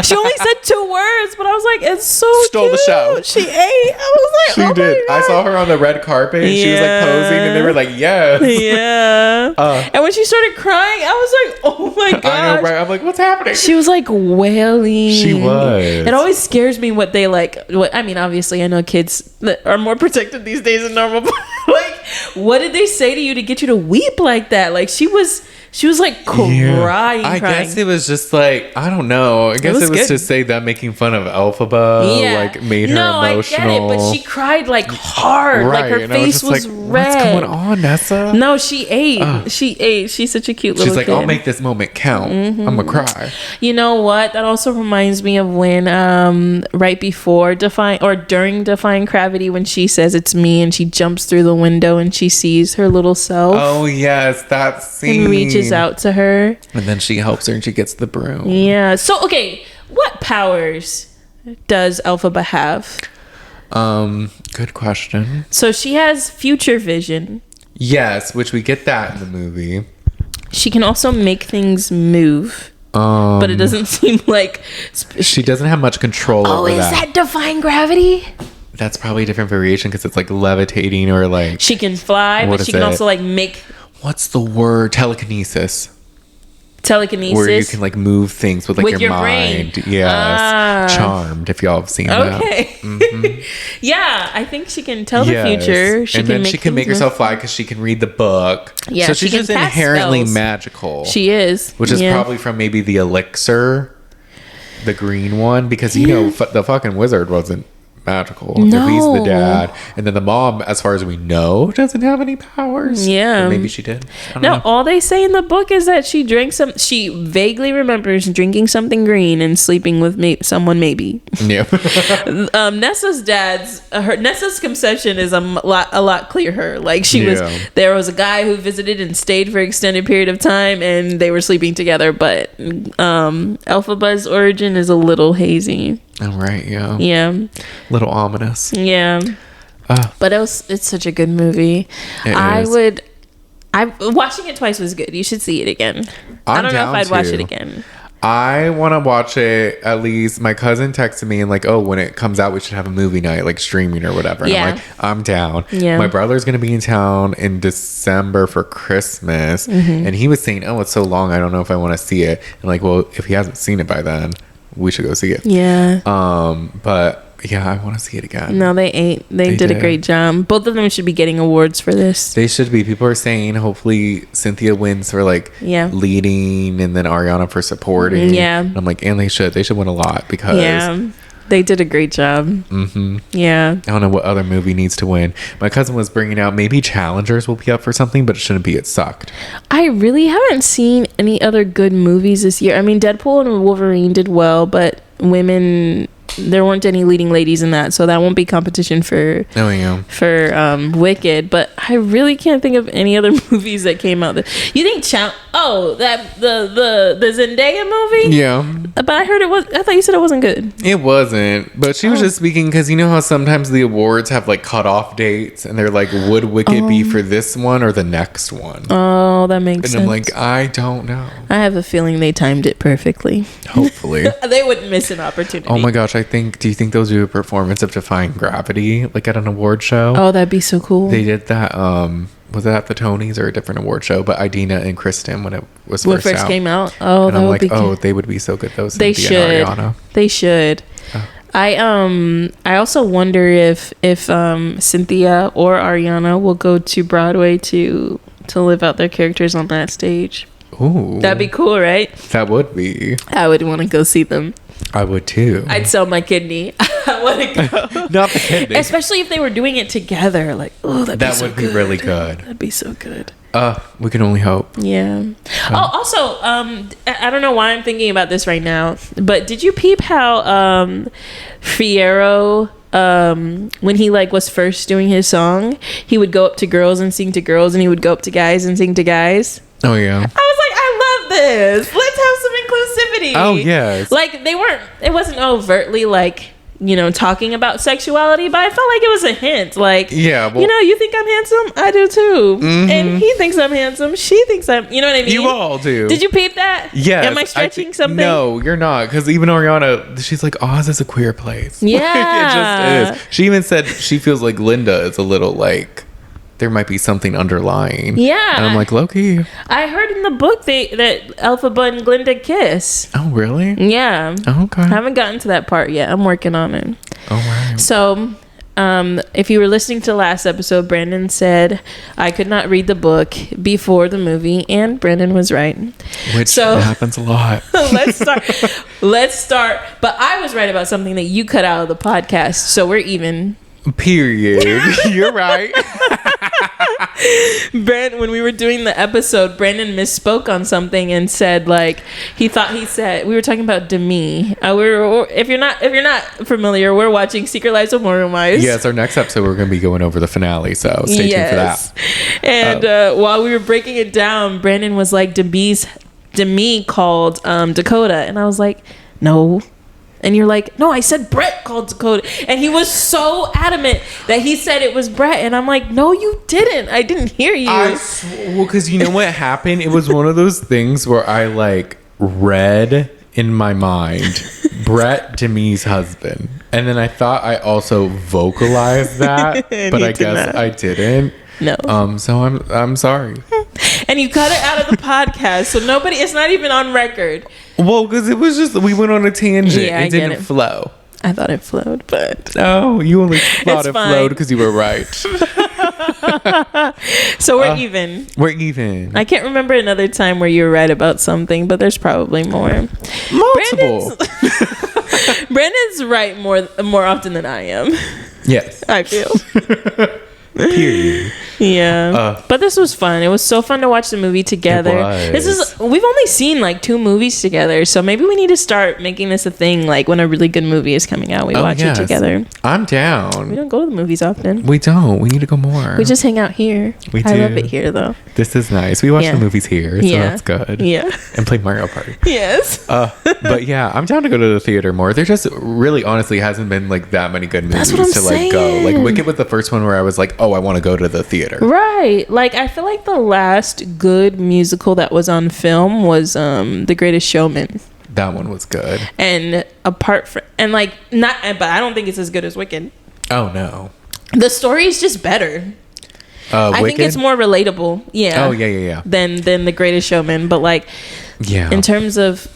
She only said 2 words, but I was like, it's so Stole cute. the show. She ate. I was like, she oh did. my God. I saw her on the red carpet. And she was like posing, and they were like, yes. Yeah. And when she started crying, I was like, oh my God. I know, right? I'm like, what's happening? She was like wailing. She was. It always scares me what they like. I mean, obviously, I know kids that are more protected these days than normal. But like, what did they say to you to get you to weep like that? Like, she was like crying. I guess it was just like, I don't know. I guess it was to say that making fun of Elphaba like made her emotional. I get it, but she cried like hard. Right. Like her face was like, red. What's going on, Nessa? No, she ate. She ate. She's such a cute little kid. She's like, I'll make this moment count. I'm gonna cry. You know what? That also reminds me of when right before during Defying Gravity, when she says it's me and she jumps through the window and she sees her little self. Oh yes, that scene. And reaches out to her, and then she helps her and she gets the broom. Yeah. So okay, what powers does Elphaba have? Good question. So she has future vision. Yes, which we get that in the movie. She can also make things move. But it doesn't seem like she doesn't have much control over that. Oh, is that Defying Gravity? That's probably a different variation because it's like levitating or like... She can fly, but she can also like make... What's the word? Telekinesis. Telekinesis. Where you can like move things with like With your your brain. mind. Yes. Charmed, if y'all have seen that. Okay. Yeah, I think she can tell the Yes. future. And then she can make herself fly because she can read the book. Yeah, so she she's can just cast inherently spells. magical. She is. Which is probably from maybe the elixir, the green one, because you know the fucking wizard wasn't magical. No. He's the dad, and then the mom, as far as we know, doesn't have any powers. Yeah. Or maybe she did. I don't No, know. all they say in the book is that she drank she vaguely remembers drinking something green and sleeping with someone maybe. Yeah. Nessa's Nessa's conception is a lot clearer. Like there was a guy who visited and stayed for an extended period of time and they were sleeping together, but Elphaba's origin is a little hazy. Oh, right. Yeah. Yeah. Little ominous. Yeah. But it's such a good movie. It is. Watching it twice was good. You should see it again. I don't know if I'd watch it again. I want to watch it at least. My cousin texted me and like, oh, when it comes out, we should have a movie night, like streaming or whatever. And Yeah. I'm like, I'm down. Yeah. My brother's going to be in town in December for Christmas. Mm-hmm. And he was saying, oh, it's so long. I don't know if I want to see it. And like, well, if he hasn't seen it by then, we should go see it. Yeah. But yeah, I want to see it again. No, they did a great job. Both of them should be getting awards for this. They should be. People are saying hopefully Cynthia wins for like leading and then Ariana for supporting. Yeah. And I'm like, and they should win a lot because they did a great job. Mm-hmm. Yeah. I don't know what other movie needs to win. My cousin was bringing out maybe Challengers will be up for something, but it shouldn't be. It sucked. I really haven't seen any other good movies this year. I mean, Deadpool and Wolverine did well, but there weren't any leading ladies in that, so that won't be competition for Wicked. But I really can't think of any other movies that came out. You think the Zendaya movie? Yeah, but I thought you said it wasn't good. It wasn't, but she was just speaking because you know how sometimes the awards have like cutoff dates, and they're like, would Wicked be for this one or the next one? Oh, that makes sense. And I'm like, I don't know. I have a feeling they timed it perfectly. Hopefully, they wouldn't miss an opportunity. Oh my gosh, do you think they'll do a performance of Defying Gravity like at an award show? Oh, that'd be so cool. They did that. Was it at the Tonys or a different award show? But Idina and Kristen when it was first came out. Oh, and that I'm would like, be good. they would be so good. Those They should. They should. Oh. I also wonder if Cynthia or Ariana will go to Broadway to live out their characters on that stage. Ooh, that'd be cool, right? That would be. I would want to go see them. I would too. I'd sell my kidney. I want to go. Not the kidney. Especially if they were doing it together. Like, oh, that would be really good. That'd be so good. We can only hope. Yeah. Also, I don't know why I'm thinking about this right now, but did you peep how Fierro, when he like was first doing his song, he would go up to girls and sing to girls, and he would go up to guys and sing to guys? Oh yeah. I was like, I love this. Let's have some inclusivity. Oh yes. Like it wasn't overtly like, you know, talking about sexuality, but I felt like it was a hint. Like, yeah, well, you know, you think I'm handsome? I do too. Mm-hmm. And he thinks I'm handsome. She thinks you know what I mean? You all do. Did you peep that? Yes. Am I stretching something? No, you're not. Because even Ariana, she's like, Oz is a queer place. Yeah. It just is. She even said she feels like Linda is a little like, there might be something underlying. Yeah. And I'm like, low-key. I heard in the book that Elphaba and Glinda kiss. Oh, really? Yeah. Oh, okay. I haven't gotten to that part yet. I'm working on it. Oh, wow. So, if you were listening to last episode, Brandon said I could not read the book before the movie, and Brandon was right. Which happens a lot. Let's start. But I was right about something that you cut out of the podcast, so we're even. Period. You're right. When we were doing the episode, Brandon misspoke on something and said like he said we were talking about Demi. If you're not familiar, we're watching Secret Lives of Morgan Wise. Yes, our next episode we're going to be going over the finale, so stay tuned for that. And while we were breaking it down, Brandon was like Demi called Dakota, and I was like, no. And you're like, no, I said Brett called Dakota. And he was so adamant that he said it was Brett. And I'm like, no, you didn't. I didn't hear you. Well, because you know what happened? It was one of those things where I like read in my mind, Brett, Demi's husband. And then I thought I also vocalized that, but I guess I didn't. No. So I'm sorry. and you cut it out of the podcast, so nobody. It's not even on record. Well, because it was just we went on a tangent. Yeah, it didn't flow. I thought it flowed, but no, you only thought it flowed because you were right. So we're even. We're even. I can't remember another time where you were right about something, but there's probably more. Multiple. Brandon's right more often than I am. Yes. I feel. Period. Yeah. But this was fun. It was so fun to watch the movie together. We've only seen like 2 movies together, so maybe we need to start making this a thing. Like when a really good movie is coming out, we watch it together. I'm down. We don't go to the movies often. We don't. We need to go more. We just hang out here. We do. I love it here though. This is nice. We watch the movies here, so that's good. Yeah. And play Mario Party. Yes. But yeah, I'm down to go to the theater more. There just really honestly hasn't been like that many good movies to like go. Like Wicked was the first one where I was like, oh, I want to go to the theater. Right. Like I feel like the last good musical that was on film was The Greatest Showman. That one was good. And apart from but I don't think it's as good as Wicked. Oh no. The story is just better. I think it's more relatable. Yeah. Oh yeah. Than The Greatest Showman, but like in terms of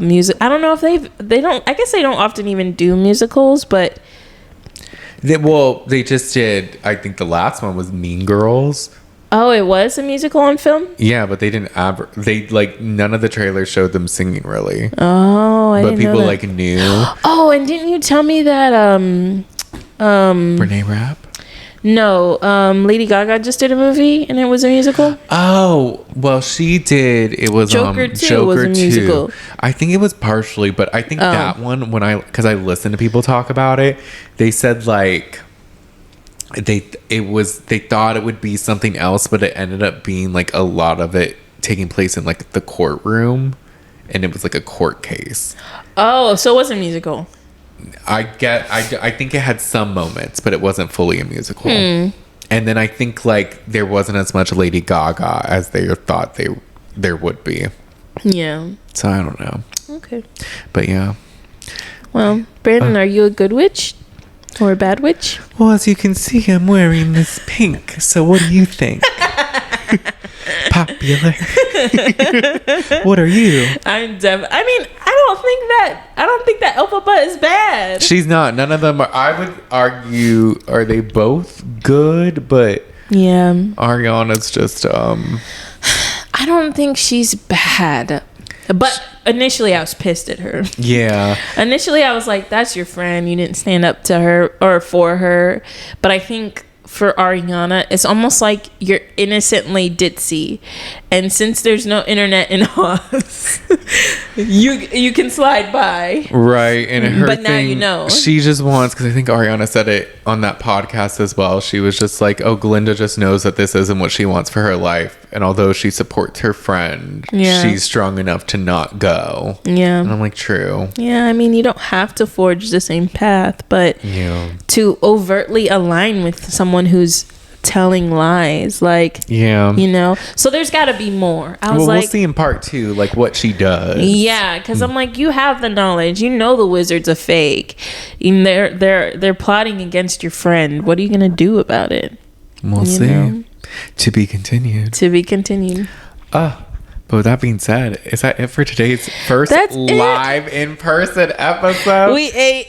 music, I don't know if they don't. I guess they don't often even do musicals, but they just did. I think the last one was Mean Girls. Oh, it was a musical on film? Yeah, but they didn't they like none of the trailers showed them singing really. Oh, I didn't know that. like knew. Oh, and didn't you tell me that Renee Rapp? No, Lady Gaga just did a movie and it was a musical? Oh, well, she did. It was Joker 2 was a musical. I think it was partially, but I think that one because I listened to people talk about it, they said like they thought it would be something else, but it ended up being like a lot of it taking place in like the courtroom, and it was like a court case. Oh, so it wasn't a musical. I think it had some moments, but it wasn't fully a musical. And then I think like there wasn't as much Lady Gaga as they thought there would be. Yeah. So I don't know. Okay. But yeah. Well, Brandon, are you a good witch or a bad witch? Well, as you can see, I'm wearing this pink. So what do you think? Popular. What are you? I don't think that Elphaba is bad. She's not. None of them are. I would argue, are they both good? But yeah, Ariana's just I don't think she's bad. But initially I was pissed at her. Yeah. Initially I was like, that's your friend. You didn't stand up to her or for her. But I think for Ariana, it's almost like you're innocently ditzy, and since there's no internet in Oz, you can slide by, right? And her but thing, now you know she just wants, because I think Ariana said it on that podcast as well. She was just like, "Oh, Glinda just knows that this isn't what she wants for her life, and although she supports her friend, she's strong enough to not go." Yeah, and I'm like, true. Yeah, I mean, you don't have to forge the same path, but to overtly align with someone who's telling lies, like, you know, so there's got to be more. I was like, we'll see in part 2 like what she does. Yeah, because I'm like, you have the knowledge, you know, the wizard's a fake, and they're plotting against your friend. What are you gonna do about it? We'll see. To be continued. But with that being said, is that it for today's first live in-person episode? We ate.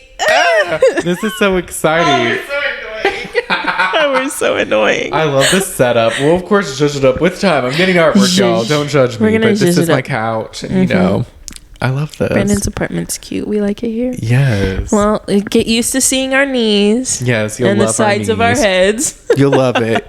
This is so exciting. We're so annoying. I love this setup. We'll of course judge it up with time. I'm getting artwork, y'all. Don't judge me. But this is my couch, and you know, I love this. Brandon's apartment's cute. We like it here. Yes. Well, get used to seeing our knees. Yes, you'll and love the sides our of our heads. You'll love it.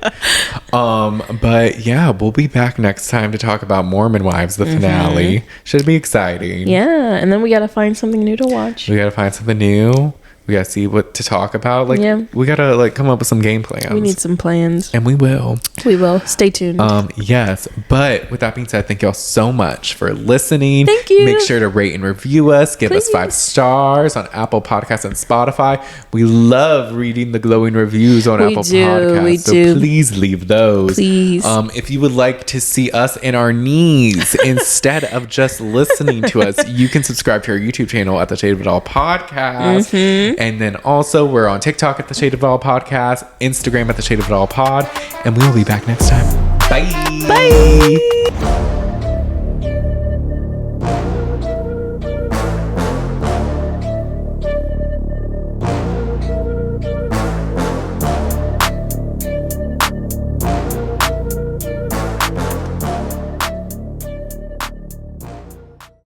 But yeah, we'll be back next time to talk about Mormon Wives, the finale. Should be exciting. Yeah, and then we gotta find something new to watch. We gotta find something new. We gotta see what to talk about. Like, we gotta like come up with some game plans. We need some plans, and we will. We will. Stay tuned. Yes. But with that being said, thank y'all so much for listening. Thank you. Make sure to rate and review us. Give us 5 stars on Apple Podcasts and Spotify. We love reading the glowing reviews on Apple Podcasts. So please leave those. Please. If you would like to see us in our knees instead of just listening to us, you can subscribe to our YouTube channel at the Shade of It All Podcast. And then also we're on TikTok at the Shade of It All Podcast, Instagram at the Shade of It All Pod, and we will be back next time. Bye. Bye.